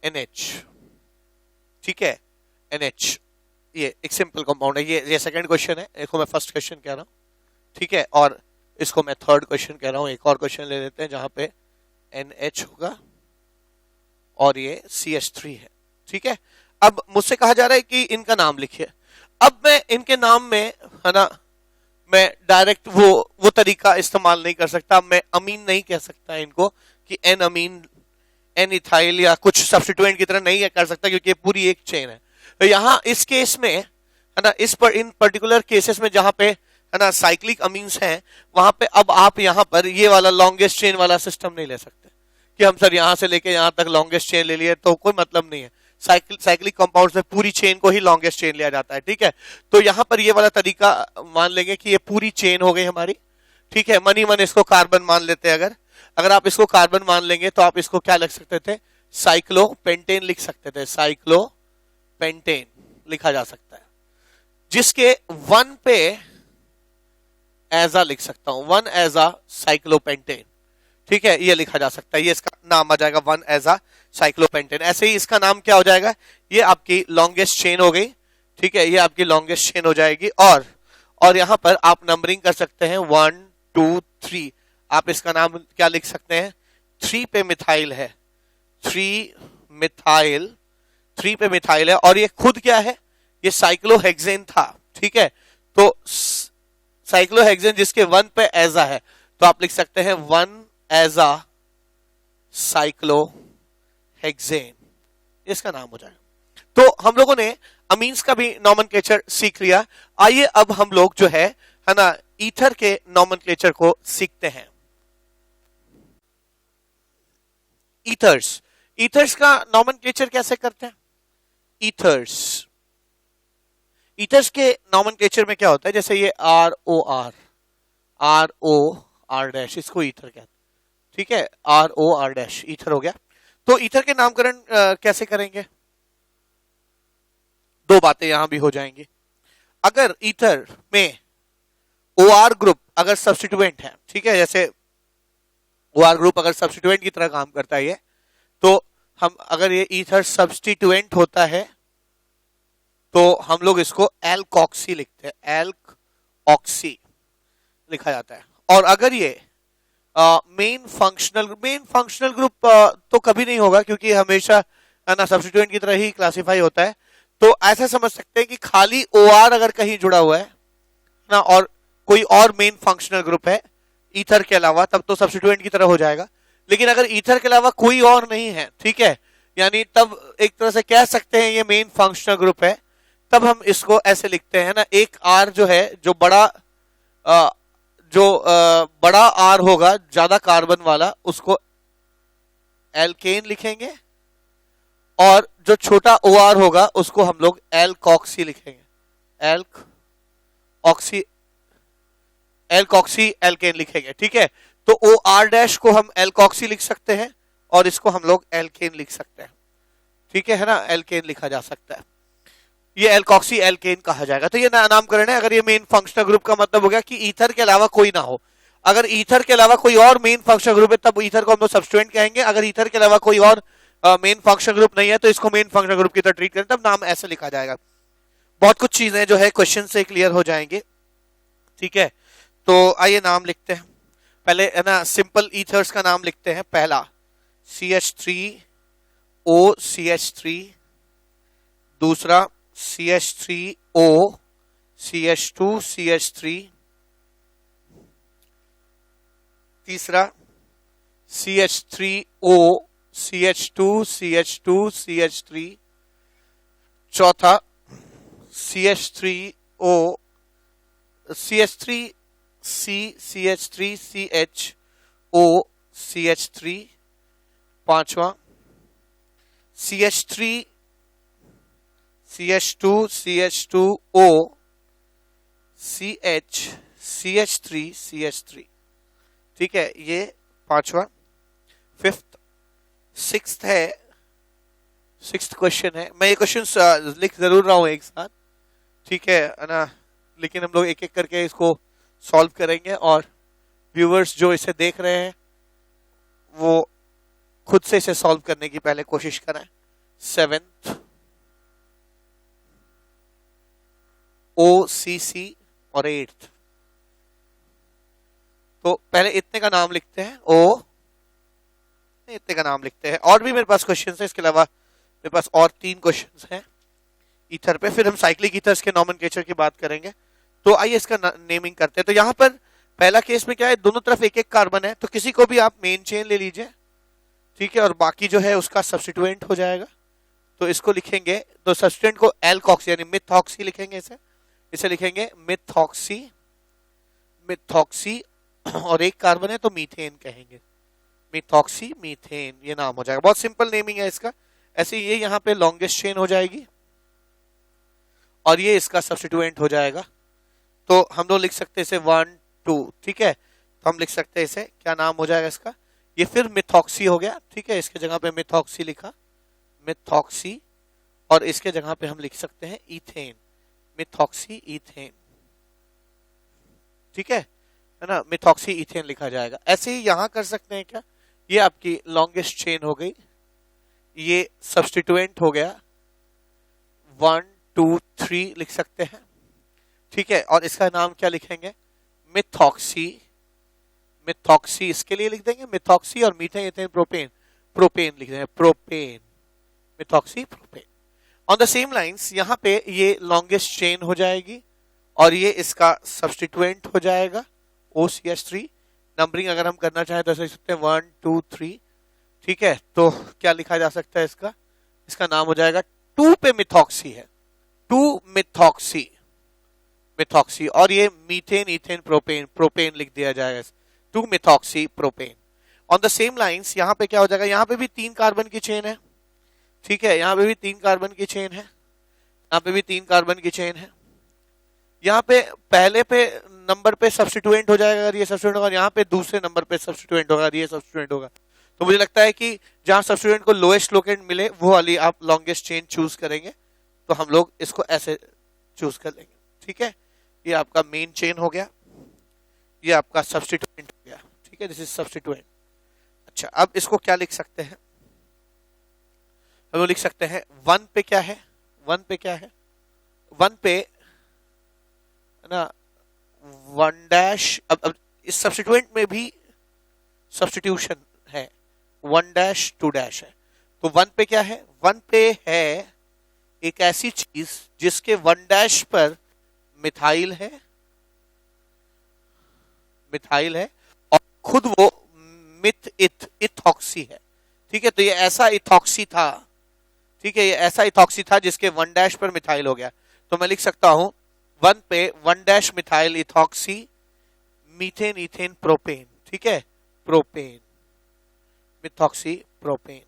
S1: NH, ठीक है, NH, ये एक सिंपल कंपाउंड है, ये सेकंड क्वेश्चन है, देखो मैं फर्स्ट क्वेश्चन कह रहा हूं, ठीक है, और इसको मैं थर्ड क्वेश्चन कह रहा हूं। एक और क्वेश्चन ले लेते हैं जहां पे NH होगा और ये CH3 है, ठीक है। अब मुझसे कहा जा रहा है कि इनका नाम लिखिए। अब मैं इनके नाम में है ना, मैं डायरेक्ट वो तरीका इस्तेमाल नहीं कर सकता, मैं अमीन नहीं कह सकता इनको कि एन अमीन, एन इथाइल या कुछ सब्स्टिट्यूएंट की तरह नहीं कर सकता क्योंकि ये पूरी एक चेन है। तो यहां इस केस में है ना, इन पर्टिकुलर केसेस में जहां पे है ना साइक्लिक अमीन्स हैं, वहां पे अब आप यहां पर ये वाला लॉन्गेस्ट चेन वाला सिस्टम नहीं ले सकते कि हम सर यहां से लेके यहां तक लॉन्गेस्ट चेन ले लिए, तो कोई मतलब नहीं है। साइक्लिक कंपाउंड्स में पूरी चेन को ही लॉन्गेस्ट चेन लिया जाता है, ठीक है। तो यहां पर ये वाला तरीका मान लेंगे कि ये पूरी चेन हो गई हमारी, ठीक है, मनी मन इसको कार्बन मान लेते हैं। अगर आप इसको कार्बन मान लेंगे तो आप इसको क्या लिख सकते थे, साइक्लोपेंटेन लिख सकते थे, साइक्लोपेंटेन लिखा जा सकता है, जिसके 1 पे एजा लिख सकता हूं, 1 एजा साइक्लोपेंटेन, ठीक है, ये लिखा जा सकता है, ये इसका नाम आ जाएगा 1 एजा साइक्लोपेंटेन। ऐसे ही इसका नाम क्या हो जाएगा, ये आपकी लॉन्गेस्ट चेन हो गई, ठीक है, ये आपकी लॉन्गेस्ट चेन हो जाएगी। और यहां पर आप नंबरिंग कर सकते हैं 1 2 3, आप इसका नाम क्या लिख सकते हैं, 3 पे मिथाइल है, 3 मिथाइल, 3 पे मिथाइल है, और ये खुद क्या है, ये साइक्लोहेक्सेन था, ठीक है। तो साइक्लोहेक्सेन जिसके 1 पे एजा है, तो आप लिख सकते हैं 1 एजा साइक्लोहेक्सेन, इसका नाम हो जाएगा। तो हम लोगों ने अमीन्स का भी नॉमेनक्लेचर सीख लिया। आइए अब हम लोग जो है ना ईथर के नॉमेनक्लेचर को सीखते हैं। ईथर्स, ईथर्स का नॉमेनक्लेचर कैसे करते हैं? ईथर्स, ईथर्स के नॉमेनक्लेचर में क्या होता है, जैसे ये ROR डैश, इसको ईथर कहते हैं, ठीक है, ROR डैश ईथर हो गया। तो ईथर के नामकरण कैसे करेंगे? दो बातें यहां भी हो जाएंगी। अगर ईथर में OR ग्रुप अगर सब्स्टिट्यूएंट है, ठीक है, जैसे OR ग्रुप अगर सब्स्टिट्यूएंट की तरह काम करता है ये, तो हम अगर ये ईथर सब्स्टिट्यूएंट होता है तो हम लोग इसको एल्कॉक्सी लिखते हैं, एल्कऑक्सी लिखा जाता है। और अगर ये मेन फंक्शनल ग्रुप तो कभी नहीं होगा, क्योंकि हमेशा ना सब्स्टिट्यूएंट की तरह ही क्लासिफाई होता है। तो ऐसा समझ सकते हैं कि खाली OR अगर कहीं जुड़ा हुआ है ना, और कोई और मेन फंक्शनल ग्रुप है ईथर के अलावा, तब तो सब्स्टिट्यूएंट की तरह हो जाएगा। लेकिन अगर ईथर के अलावा कोई और नहीं है, ठीक है, यानी तब एक तरह से कह सकते हैं ये मेन फंक्शनल ग्रुप है, तब हम इसको ऐसे लिखते हैं ना, एक R जो है, जो बड़ा R होगा, ज्यादा कार्बन वाला, उसको एल्केन लिखेंगे, और जो छोटा OR होगा उसको हम लोग एल्कॉक्सी लिखेंगे, एल्कॉक्सी एल्केन लिखेंगे, ठीक है। तो OR डैश को हम एल्कॉक्सी लिख सकते हैं और इसको हम लोग एल्केन लिख सकते हैं, ठीक है ना, एल्केन लिखा जा सकता है, ये एल्कॉक्सी एल्केन कहा जाएगा। तो ये नामकरण है। अगर ये मेन फंक्शनल ग्रुप का मतलब हो गया कि ईथर के अलावा कोई ना हो। अगर ईथर के अलावा कोई और मेन फंक्शनल ग्रुप है तब ईथर को हम लोग सब्स्टिट्यूएंट कहेंगे। अगर ईथर के अलावा कोई और मेन फंक्शनल ग्रुप नहीं है तो इसको मेन फंक्शनल ग्रुप की तरह ट्रीट करें, तब नाम ऐसे लिखा जाएगा। बहुत कुछ चीजें जो है क्वेश्चन से क्लियर हो जाएंगे, ठीक है। तो आइए नाम लिखते हैं। पहले है ना सिंपल ईथर्स का नाम लिखते हैं। पहला CH3OCH3, दूसरा CH3OCH2CH3, तीसरा CH3OCH2CH2CH3, चौथा CH3CH3CH3, पांचवा CH3CH2CH2OCH3CH3, ठीक है, ये पांचवा। फिफ्थ, सिक्स्थ है, सिक्स्थ क्वेश्चन है। मैं ये क्वेश्चन लिख जरूर रहा हूं एक साथ, ठीक है ना, लेकिन हम लोग एक एक करके इसको सॉल्व करेंगे और व्यूअर्स जो इसे देख रहे हैं वो खुद से इसे सॉल्व करने की पहले कोशिश करें। सेवेंथ OCC और एट्थ। तो पहले इतने का नाम लिखते हैं, इतने का नाम लिखते हैं। और भी मेरे पास क्वेश्चन है, इसके अलावा मेरे पास और 3 क्वेश्चन हैं ईथर पे, फिर हम साइक्लिक ईथर्स के नॉमेनक्लेचर की बात करेंगे। तो आइए इसका नेमिंग करते हैं। तो यहाँ पर पहला केस में क्या है, दोनों तरफ एक एक कार्बन है, तो किसी को भी आप मेन चेन ले लीजिए, ठीक है, और बाकी जो है उसका सब्स्टिट्यूएंट हो जाएगा। तो इसको लिखेंगे, तो सब्स्टिट्यूएंट को एल्कॉक्सी यानी मिथॉक्सी लिखेंगे, इसे लिखेंगे मिथॉक्सी, और एक कार्बन है तो मीथेन कहेंगे, मिथॉक्सी मीथेन, ये नाम हो जाएगा। बहुत सिंपल नेमिंग है इसका। ऐसे ये यहाँ पे लॉन्गेस्ट चेन हो जाएगी और ये इसका सब्स्टिट्यूएंट हो जाएगा। तो हम लोग लिख सकते हैं इसे 1 2, ठीक है। तो हम लिख सकते हैं इसे, क्या नाम हो जाएगा इसका, ये फिर मिथॉक्सी हो गया, ठीक है, इसके जगह पे मिथॉक्सी लिखा, मिथॉक्सी, और इसके जगह पे हम लिख सकते हैं इथेन, मिथॉक्सी इथेन, ठीक है ना, मिथॉक्सी इथेन लिखा जाएगा। ऐसे ही यहां कर सकते हैं क्या, ये आपकी लॉन्गेस्ट चेन हो गई, ये सब्स्टिट्यूएंट हो गया, 1 2 3 लिख सकते हैं, ठीक है, और इसका नाम क्या लिखेंगे, मिथॉक्सी, मिथॉक्सी इसके लिए लिख देंगे मिथॉक्सी, और मीथेन इथेन प्रोपेन, प्रोपेन लिख देंगे, propane, methoxy propane. On the same lines यहाँ पे ये लॉन्गेस्ट चेन हो जाएगी और ये इसका सब्स्टिट्यूएंट हो जाएगा OCH3। नंबरिंग अगर हम करना चाहें तो ऐसे लिख सकते हैं 1 2 3, ठीक है। तो क्या लिखा जा सकता है इसका, इसका नाम हो जाएगा 2 पे मिथॉक्सी है, 2 मिथॉक्सी, मिथॉक्सी, और ये मीथेन इथेन प्रोपेन, प्रोपेन लिख दिया जाएगा, 2 methoxy propane. On the same lines यहाँ पे क्या हो जाएगा, यहाँ पे भी 3 कार्बन की चेन है, ठीक है, यहाँ पे भी 3 कार्बन की चेन है, यहाँ पे भी 3 कार्बन की चेन है। यहाँ पे पहले पे नंबर पे सब्स्टिट्यूएंट हो जाएगा अगर ये सब्स्टिट्यूएंट होगा, यहाँ पे दूसरे नंबर पे सब्स्टिट्यूएंट होगा अगर ये सब्स्टिट्यूएंट होगा। तो मुझे लगता है कि जहां सब्स्टिट्यूएंट को लोएस्ट लोकेंट मिले वो वाली आप लॉन्गेस्ट चेन चूज करेंगे, तो हम लोग इसको ऐसे चूज कर लेंगे, ठीक है। ये आपका मेन चेन हो गया, ये आपका सब्स्टिट्यूएंट हो गया, ठीक है, दिस इज सब्स्टिट्यूएंट। अच्छा, अब इसको क्या लिख सकते हैं, हम लोग लिख सकते हैं 1 पे क्या है, 1 पे क्या है, 1 पे ना 1 डैश, अब इस सब्स्टिट्यूएंट में भी सब्स्टिट्यूशन है, 1 डैश 2 डैश है, तो 1 पे क्या है, 1 पे है एक ऐसी चीज जिसके 1 डैश पर मिथाइल है, मिथाइल है, और खुद वो मिथ इथॉक्सी है, ठीक है। तो ये ऐसा इथॉक्सी था, ठीक है, ये ऐसा इथॉक्सी था जिसके 1 डैश पर मिथाइल हो गया, तो मैं लिख सकता हूं 1 पे 1 dash methyl ethoxy methane ethane propane, ठीक है, प्रोपेन, मिथॉक्सी प्रोपेन,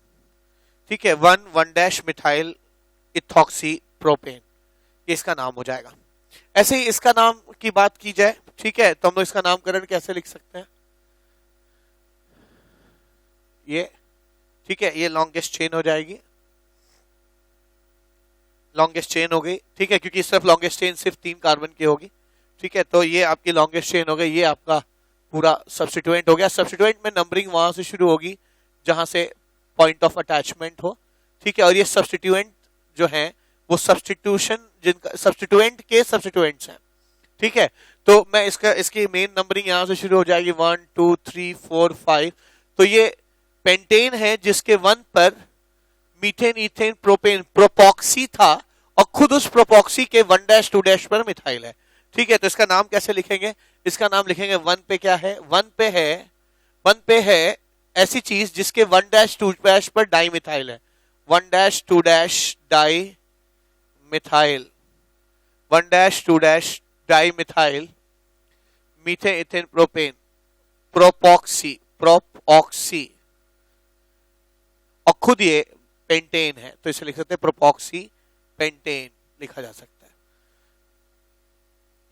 S1: ठीक है, 1 डैश मिथाइल इथॉक्सी प्रोपेन, ये इसका नाम हो जाएगा। ऐसे ही इसका नाम की बात की जाए, ठीक है, तो हम लोग इसका नामकरण कैसे लिख सकते हैं, ये, ठीक है, ये लॉन्गेस्ट चेन हो जाएगी, लॉन्गेस्ट चेन हो गई, ठीक है, क्योंकि सिर्फ लॉन्गेस्ट चेन सिर्फ 3 कार्बन की होगी, ठीक है, तो ये आपकी लॉन्गेस्ट चेन हो गई, ये आपका पूरा सब्स्टिट्यूएंट हो गया। सब्स्टिट्यूएंट में नंबरिंग वहां से शुरू होगी जहां से पॉइंट ऑफ अटैचमेंट हो, ठीक है, और ये सब्स्टिट्यूएंट जो है वो सब्स्टिट्यूशन जिनका सब्स्टिट्यूएंट के सब्स्टिट्यूएंट्स हैं, ठीक है। तो मैं इसकी मेन नंबरिंग यहां से शुरू हो जाएगी 1 2 3 4 5, तो ये पेंटेन है जिसके 1 पर मीथेन इथेन प्रोपेन प्रोपॉक्सी था, और खुद उस प्रोपॉक्सी के 1 डैश 2 डैश पर मिथाइल है, ठीक है। तो इसका नाम कैसे लिखेंगे, इसका नाम लिखेंगे 1 पे क्या है, 1 पे है ऐसी चीज जिसके 1 डैश 2 डैश पर डाई मिथाइल है, 1 dash 2 dash di methyl, 1 dash 2 dash di methyl methane ethane propane propoxy, propoxy, और खुद ये पेंटेन है, तो इसे लिख सकते हैं प्रोपॉक्सी पेंटेन लिखा जा सकता है।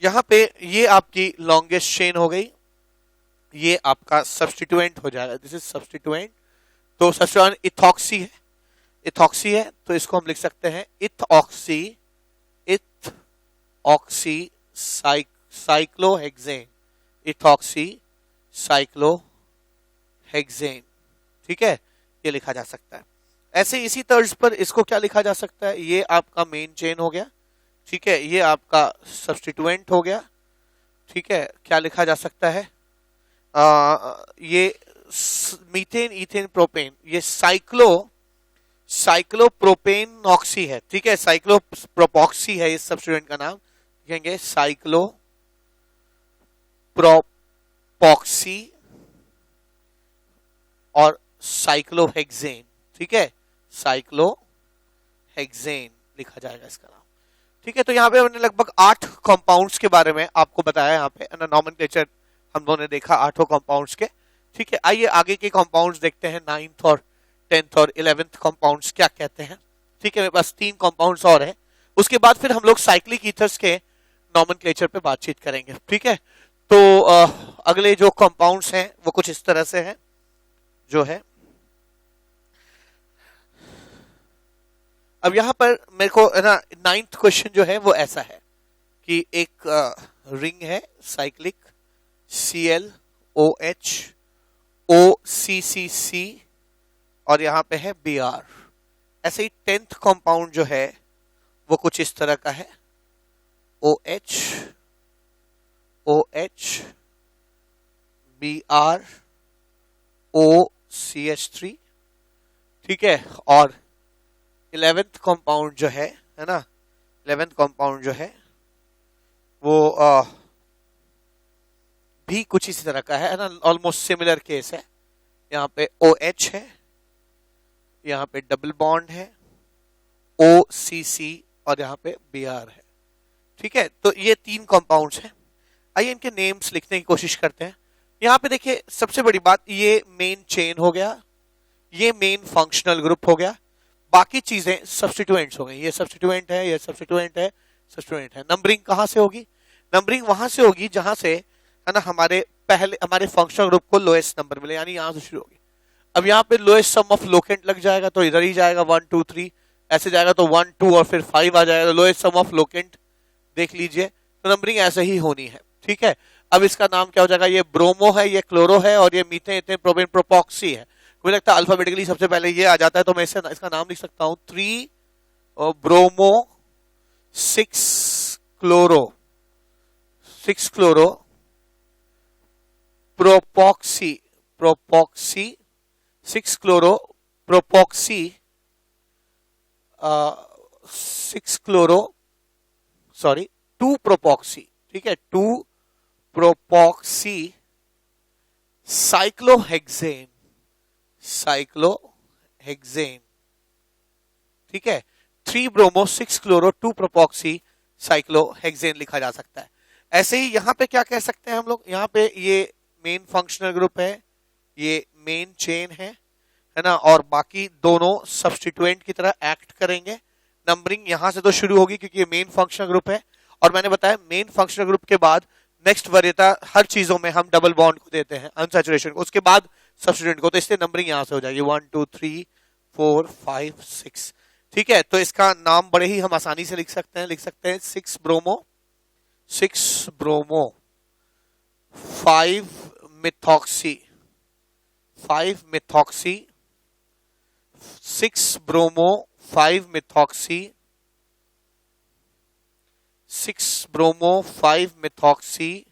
S1: यहां पे ये आपकी लॉन्गेस्ट चेन हो गई, ये आपका सब्स्टिट्यूएंट हो जाएगा, दिस इज सब्स्टिट्यूएंट। तो सब्स्टिट्यूएंट इथॉक्सी है, इथॉक्सी है, तो इसको हम लिख सकते हैं इथऑक्सी, इथऑक्सी साइक्लोहेक्सेन, इथॉक्सी साइक्लोहेक्सेन, ठीक है, ये लिखा जा सकता है। ऐसे इसी तर्ज पर इसको क्या लिखा जा सकता है, ये आपका मेन चेन हो गया, ठीक है, ये आपका सब्स्टिट्यूएंट हो गया, ठीक है, क्या लिखा जा सकता है, ये मीथेन इथेन प्रोपेन, ये साइक्लोप्रोपेन ऑक्सी है, ठीक है, साइक्लोप्रोपॉक्सी है इस सब्स्टिट्यूएंट का नाम, लिखेंगे साइक्लोप्रोपॉक्सी और साइक्लोहेक्सेन, ठीक है, साइक्लोहेक्सेन लिखा जाएगा इसका नाम, ठीक है। तो यहाँ पे हमने लगभग 8 कंपाउंड्स के बारे में आपको बताया, यहाँ पे नॉमेनक्लेचर हम लोगों ने देखा 8 कंपाउंड्स के, ठीक है। आइए आगे के कंपाउंड्स देखते हैं, 9th और 10th और 11th कंपाउंड्स क्या कहते हैं, ठीक है। मेरे पास 3 कंपाउंड्स और हैं, उसके बाद फिर हम लोग साइक्लिक ईथर्स के नॉमेनक्लेचर पे बातचीत करेंगे, ठीक है। तो अगले जो कंपाउंड्स हैं वो कुछ इस तरह से हैं, जो है अब यहां पर मेरे को ना 9th क्वेश्चन जो है वो ऐसा है कि एक रिंग है साइक्लिक ClOH OCCC और यहां पे है Br। ऐसे ही 10th कंपाउंड जो है वो कुछ इस तरह का है, OH Br OCH3, ठीक है। और 11th कंपाउंड जो है ना, 11th कंपाउंड जो है वो भी कुछ इसी तरह का है ना, ऑलमोस्ट सिमिलर केस है। यहाँ पे OH है, यहाँ पे डबल बॉन्ड है OCC और यहाँ पे Br है, ठीक है। तो ये 3 कंपाउंड्स हैं। आइए इनके नेम्स लिखने की कोशिश करते हैं। यहां पे देखिए सबसे बड़ी बात, ये मेन चेन हो गया, ये मेन फंक्शनल ग्रुप हो गया, बाकी चीजें सब्स्टिट्यूएंट्स हो गई। ये सब्स्टिट्यूएंट है, ये सब्स्टिट्यूएंट है, सब्स्टिट्यूएंट है। नंबरिंग कहां से होगी? नंबरिंग वहां से होगी जहां से, है ना, हमारे फंक्शनल ग्रुप को लोएस्ट नंबर मिले, यानी यहां से शुरू होगी। अब यहाँ पे लोएस्ट सम ऑफ लोकेंट लग जाएगा तो इधर ही जाएगा 1 2 3, ऐसे जाएगा तो 1 2 और फिर 5 आ जाएगा, लोएस्ट सम ऑफ लोकेंट देख लीजिए। तो नंबरिंग ऐसे ही होनी है, ठीक है। अब इसका नाम क्या हो जाएगा? ये ब्रोमो है, ये क्लोरो है, और ये मीथेन इथेन प्रोपेन प्रोपॉक्सी है। मुझे लगता है अल्फाबेटिकली सबसे पहले ये आ जाता है, तो मैं इसका नाम लिख सकता हूं 3 bromo 6 chloro, 6 chloro propoxy, propoxy 6 chloro propoxy 6 chloro, sorry 2 propoxy, ठीक है, 2 प्रोपॉक्सी साइक्लोहेक्सेन, साइक्लोहेक्सेन, ठीक है। 3 ब्रोमो 6 क्लोरो 2 प्रोपॉक्सी साइक्लोहेक्सेन लिखा जा सकता है। ऐसे ही यहां पे क्या कह सकते हैं हम लोग? यहां पे ये मेन फंक्शनल ग्रुप है, ये मेन चेन है ना, और बाकी दोनों सब्स्टिट्यूएंट की तरह एक्ट करेंगे। नंबरिंग यहां से तो शुरू होगी क्योंकि ये मेन फंक्शनल ग्रुप है, और मैंने बताया मेन फंक्शनल ग्रुप के बाद नेक्स्ट वरीयता हर चीजों में हम डबल बॉन्ड को देते हैं, अनसैचुरेशन को, उसके बाद सब्स्टिट्यूएंट को, तो इसलिए नंबरिंग यहां से हो जाएगी 1 2 3 4 5 6, ठीक है। तो इसका नाम बड़े ही हम आसानी से लिख सकते हैं, 6 bromo 5 methoxy 6 bromo 5 methoxy 6 bromo 5 methoxy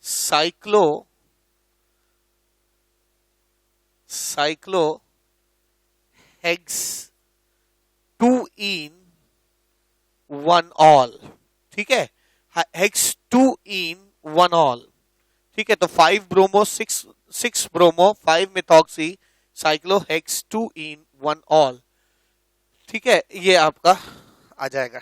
S1: साइक्लोहेक्स 2 इन 1 ऑल, ठीक है, हेक्स 2 इन 1 ऑल, ठीक है। तो 5 ब्रोमो 6 ब्रोमो 5 मिथॉक्सी साइक्लोहेक्स 2 इन 1 ऑल, ठीक है, ये आपका आ जाएगा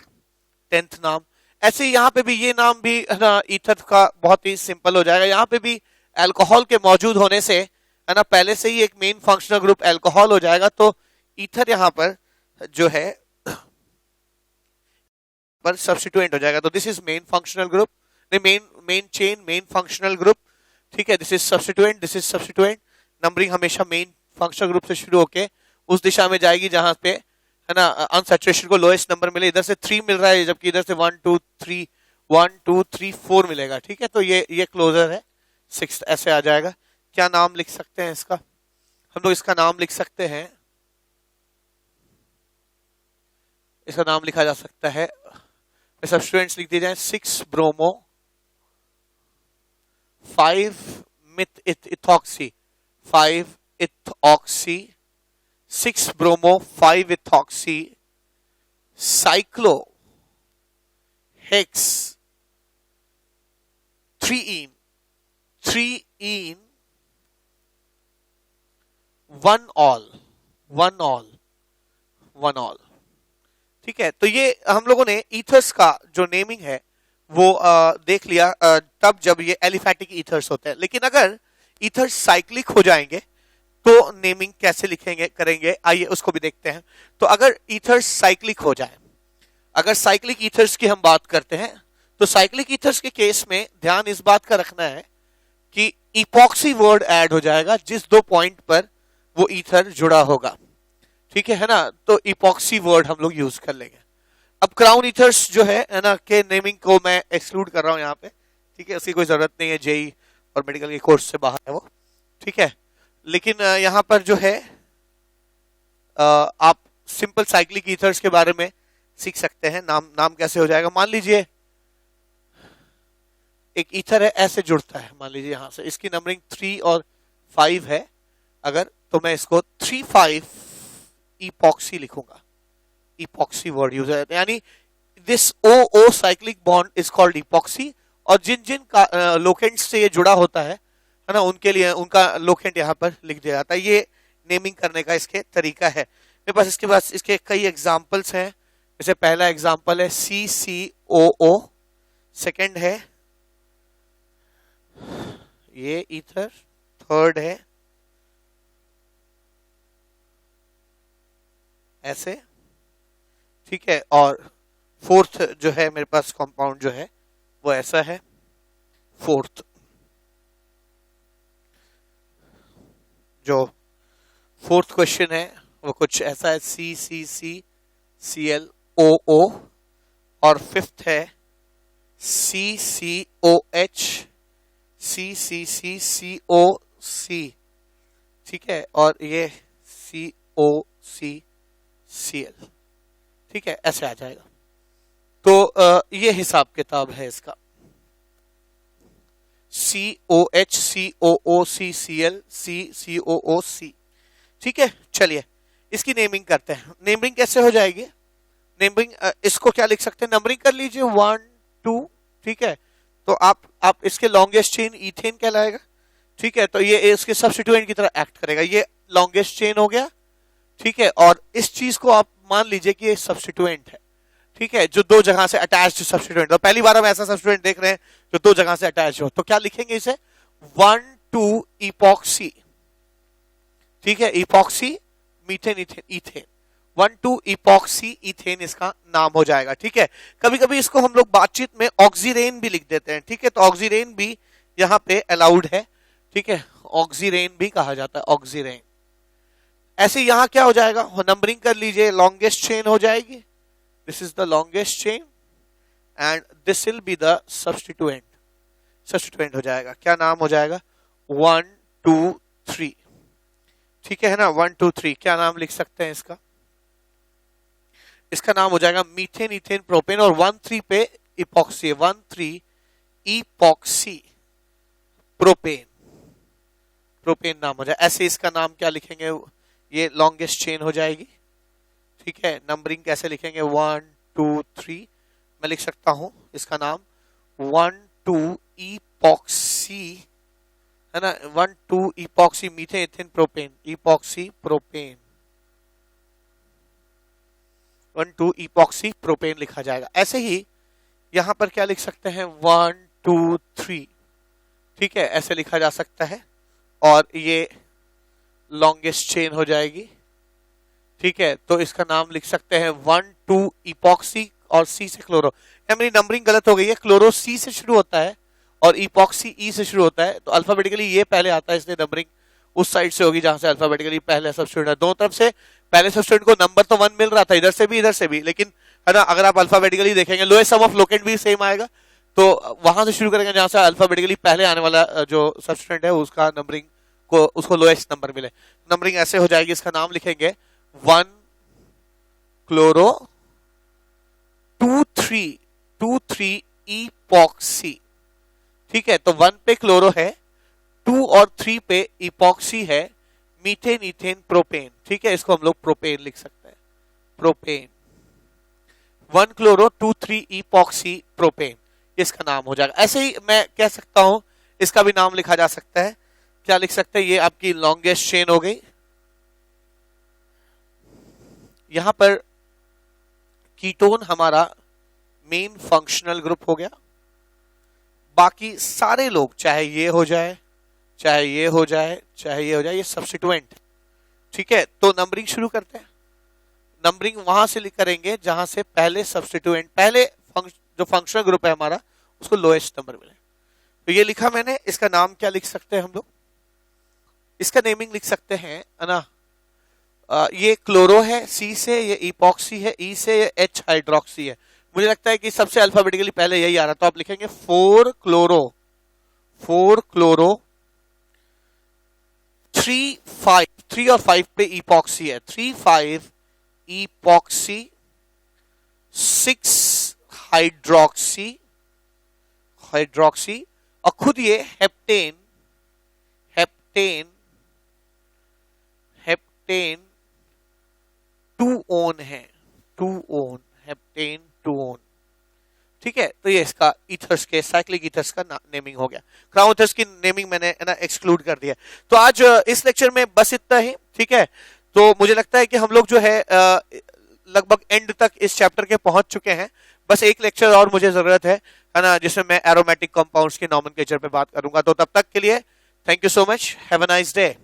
S1: 10th नाम। ऐसे यहां पे भी ये नाम भी है ना ईथर का बहुत ही सिंपल हो जाएगा। यहां पे भी अल्कोहल के मौजूद होने से, है ना, पहले से ही एक मेन फंक्शनल ग्रुप अल्कोहल हो जाएगा, तो ईथर यहां पर जो है पर सब्स्टिट्यूएंट हो जाएगा। तो this is main functional group, main chain, main functional group, ठीक है। This is substituent, this is substituent. Numbering हमेशा मेन फंक्शनल ग्रुप से शुरू होके उस दिशा में जाएगी जहां पे, है ना, अनसैचुरेशन को लोएस्ट नंबर मिले। इधर से 3 मिल रहा है, जबकि इधर से 1 2 3 4 मिलेगा, ठीक है। तो ये क्लोजर है 6, ऐसे आ जाएगा। क्या नाम लिख सकते हैं इसका? हम लोग इसका नाम लिख सकते हैं, इसका नाम लिखा जा सकता है, सब्स्टिट्यूएंट्स लिख दिए जाए 6 bromo 5 ethoxy 6 bromo 5 ethoxy cyclo hex 3 इन 1 ऑल, ठीक है। तो ये हम लोगों ने ईथर्स का जो नेमिंग है वो देख लिया तब जब ये एलिफैटिक ईथर्स होते हैं। लेकिन अगर ईथर्स साइक्लिक हो जाएंगे तो नेमिंग कैसे लिखेंगे करेंगे, आइए उसको भी देखते हैं। तो अगर ईथर्स साइक्लिक हो जाए, अगर साइक्लिक ईथर्स की हम बात करते हैं, तो साइक्लिक ईथर्स के केस में ध्यान इस बात का रखना है कि इपॉक्सी वर्ड ऐड हो जाएगा जिस 2 पॉइंट पर वो ईथर जुड़ा होगा, ठीक है ना। तो इपॉक्सी वर्ड हम लोग यूज कर लेंगे। अब क्राउन ईथर्स जो है ना, के नेमिंग को मैं एक्सक्लूड कर रहा हूं यहाँ पे, ठीक है, उसकी कोई जरूरत नहीं है, जेई और मेडिकल के कोर्स से बाहर है वो, ठीक है। लेकिन यहाँ पर जो है आप सिंपल साइक्लिक ईथर्स के बारे में सीख सकते हैं। नाम कैसे हो जाएगा? मान लीजिए एक ईथर है, ऐसे जुड़ता है, मान लीजिए यहां से, इसकी नंबरिंग 3 और 5 है अगर, तो मैं इसको 3 5 इपॉक्सी लिखूंगा। इपॉक्सी वर्ड यूज है, यानी this O cyclic bond is called epoxy, और जिन जिन का लोकेंट से ये जुड़ा होता है ना, उनके लिए उनका लोकेंट यहाँ पर लिख दिया जाता है। ये नेमिंग करने का इसके तरीका है। मेरे पास इसके पास इसके कई एग्जाम्पल्स हैं। जैसे पहला एग्जाम्पल है CCOO, सेकेंड है ये ईथर, थर्ड है ऐसे, ठीक है, और फोर्थ जो है मेरे पास कंपाउंड जो है वो ऐसा है, फोर्थ। जो फोर्थ क्वेश्चन है वो कुछ ऐसा है, सी सी सी सी एल ओ ओ, और फिफ्थ है सी सी ओ एच सी सी सी सी ओ सी, ठीक है, और ये सी ओ सी सी एल, ठीक है, ऐसे आ जाएगा। तो ये हिसाब किताब है इसका, सी ओ एच सी ओ ओ सी सी एल सी सी ओ ओ सी, ठीक है। चलिए इसकी नेमिंग करते हैं। नेमिंग कैसे हो जाएगी? नेमिंग इसको क्या लिख सकते हैं, नंबरिंग कर लीजिए 1 2, ठीक है। तो आप इसके लॉन्गेस्ट चेन इथेन कहलाएगा, ठीक है, तो ये इसके सब्स्टिट्यूएंट की तरह एक्ट करेगा, ये लॉन्गेस्ट चेन हो गया, ठीक है। और इस चीज को आप मान लीजिए कि ये सब्स्टिट्यूएंट है, ठीक है, जो दो जगह से अटैच्ड सब्स्टिट्यूएंट। तो पहली बार हम ऐसा सब्स्टिट्यूएंट देख रहे हैं जो दो जगह से अटैच हो, तो क्या लिखेंगे इसे 1,2 इपॉक्सी, ठीक है, epoxy methane ethane ethane, 1,2 epoxy ethane इसका नाम हो जाएगा, ठीक है। कभी कभी इसको हम लोग बातचीत में ऑक्सीरेन भी लिख देते हैं, ठीक है, तो ऑक्सीरेन भी यहाँ पे अलाउड है, ठीक है, ऑक्सीरेन भी कहा जाता है, ऑक्सीरेन। ऐसे यहां क्या हो जाएगा, नंबरिंग कर लीजिए, लॉन्गेस्ट चेन हो जाएगी, this is the longest chain and this will be the substituent, substituent हो जाएगा, क्या नाम हो जाएगा 1 2 3, ठीक है ना, 1 2 3, क्या नाम लिख सकते हैं इसका, इसका नाम हो जाएगा मीथेन इथेन प्रोपेन, और 1 3 पे इपॉक्सी, 1 3 इपॉक्सी प्रोपेन, प्रोपेन नाम हो जाए। ऐसे इसका नाम क्या लिखेंगे, ये लॉन्गेस्ट चेन हो जाएगी, ठीक है। नंबरिंग कैसे लिखेंगे 1 2 3, मैं लिख सकता हूं इसका नाम 1 2 इपॉक्सी, है ना, 1 2 epoxy methane ethane propane, epoxy propane, 1 2 epoxy propane लिखा जाएगा। ऐसे ही यहां पर क्या लिख सकते हैं 1 2 3, ठीक है, ऐसे लिखा जा सकता है, और ये लॉन्गेस्ट चेन हो जाएगी, ठीक है। तो इसका नाम लिख सकते हैं 1 2 इपॉक्सी और सी से क्लोरो, मेरी नंबरिंग गलत हो गई है, क्लोरो सी से शुरू होता है और इपॉक्सी ई से शुरू होता है, तो अल्फाबेटिकली ये पहले आता है, इसलिए नंबरिंग उस साइड से होगी जहां से अल्फाबेटिकली पहले सब्स्टिट्यूएंट है। दोनों तरफ से पहले सब्स्टिट्यूएंट को नंबर तो 1 मिल रहा था, इधर से भी, लेकिन है ना, अगर आप अल्फाबेटिकली देखेंगे लोएस्ट सम ऑफ लोकेंट भी सेम आएगा, तो वहां से शुरू करेंगे जहां से अल्फाबेटिकली पहले आने वाला जो सब्स्टिट्यूएंट है उसका नंबरिंग को, उसको लोएस्ट नंबर मिले। नंबरिंग ऐसे हो जाएगी, इसका नाम लिखेंगे 1 क्लोरो 2 3 इपॉक्सी, ठीक है। तो 1 पे क्लोरो है, 2 और 3 पे इपॉक्सी है, मीथेन इथेन प्रोपेन, ठीक है, इसको हम लोग प्रोपेन लिख सकते हैं, प्रोपेन, 1 क्लोरो 2 3 इपॉक्सी प्रोपेन, इसका नाम हो जाएगा। ऐसे ही मैं कह सकता हूं, इसका भी नाम लिखा जा सकता है, क्या लिख सकते हैं, ये आपकी लॉन्गेस्ट चेन हो गई। यहां पर कीटोन हमारा मेन फंक्शनल ग्रुप हो गया, बाकी सारे लोग, चाहे ये हो जाए, चाहे ये हो जाए, चाहे ये हो जाए, ये सब्स्टिट्यूएंट, ठीक है। तो नंबरिंग शुरू करते हैं, नंबरिंग वहां से करेंगे जहां से पहले सब्स्टिट्यूएंट, पहले जो फंक्शनल ग्रुप है हमारा उसको लोएस्ट नंबर मिले। तो ये लिखा मैंने, इसका नाम क्या लिख सकते हैं हम लोग, इसका नेमिंग लिख सकते हैं, है ना, ये क्लोरो है सी से, ये इपॉक्सी है ई से, ये एच हाइड्रोक्सी है। मुझे लगता है कि सबसे अल्फाबेटिकली पहले यही आ रहा, तो आप लिखेंगे 4 क्लोरो 3 5, 3 और 5 पे इपॉक्सी है, 3 5 इपॉक्सी, 6 हाइड्रोक्सी, और खुद ये हेप्टेन 2 ओन है, 2 ओन, हेप्टेन 2 ओन, ठीक है। तो ये इसका ईथर्स के, साइक्लिक ईथर्स का नेमिंग हो गया। क्राउन ईथर्स की नेमिंग मैंने ना एक्सक्लूड कर दिया। तो आज इस लेक्चर में बस इतना ही, ठीक है। तो मुझे लगता है कि हम लोग जो है लगभग एंड तक इस चैप्टर के पहुंच चुके हैं, बस एक लेक्चर और मुझे जरूरत है है ना, जिसमें मैं एरोमेटिक कंपाउंड्स के नॉमेनक्लेचर पे बात करूंगा। तो तब तक के लिए thank you so much, have a nice day.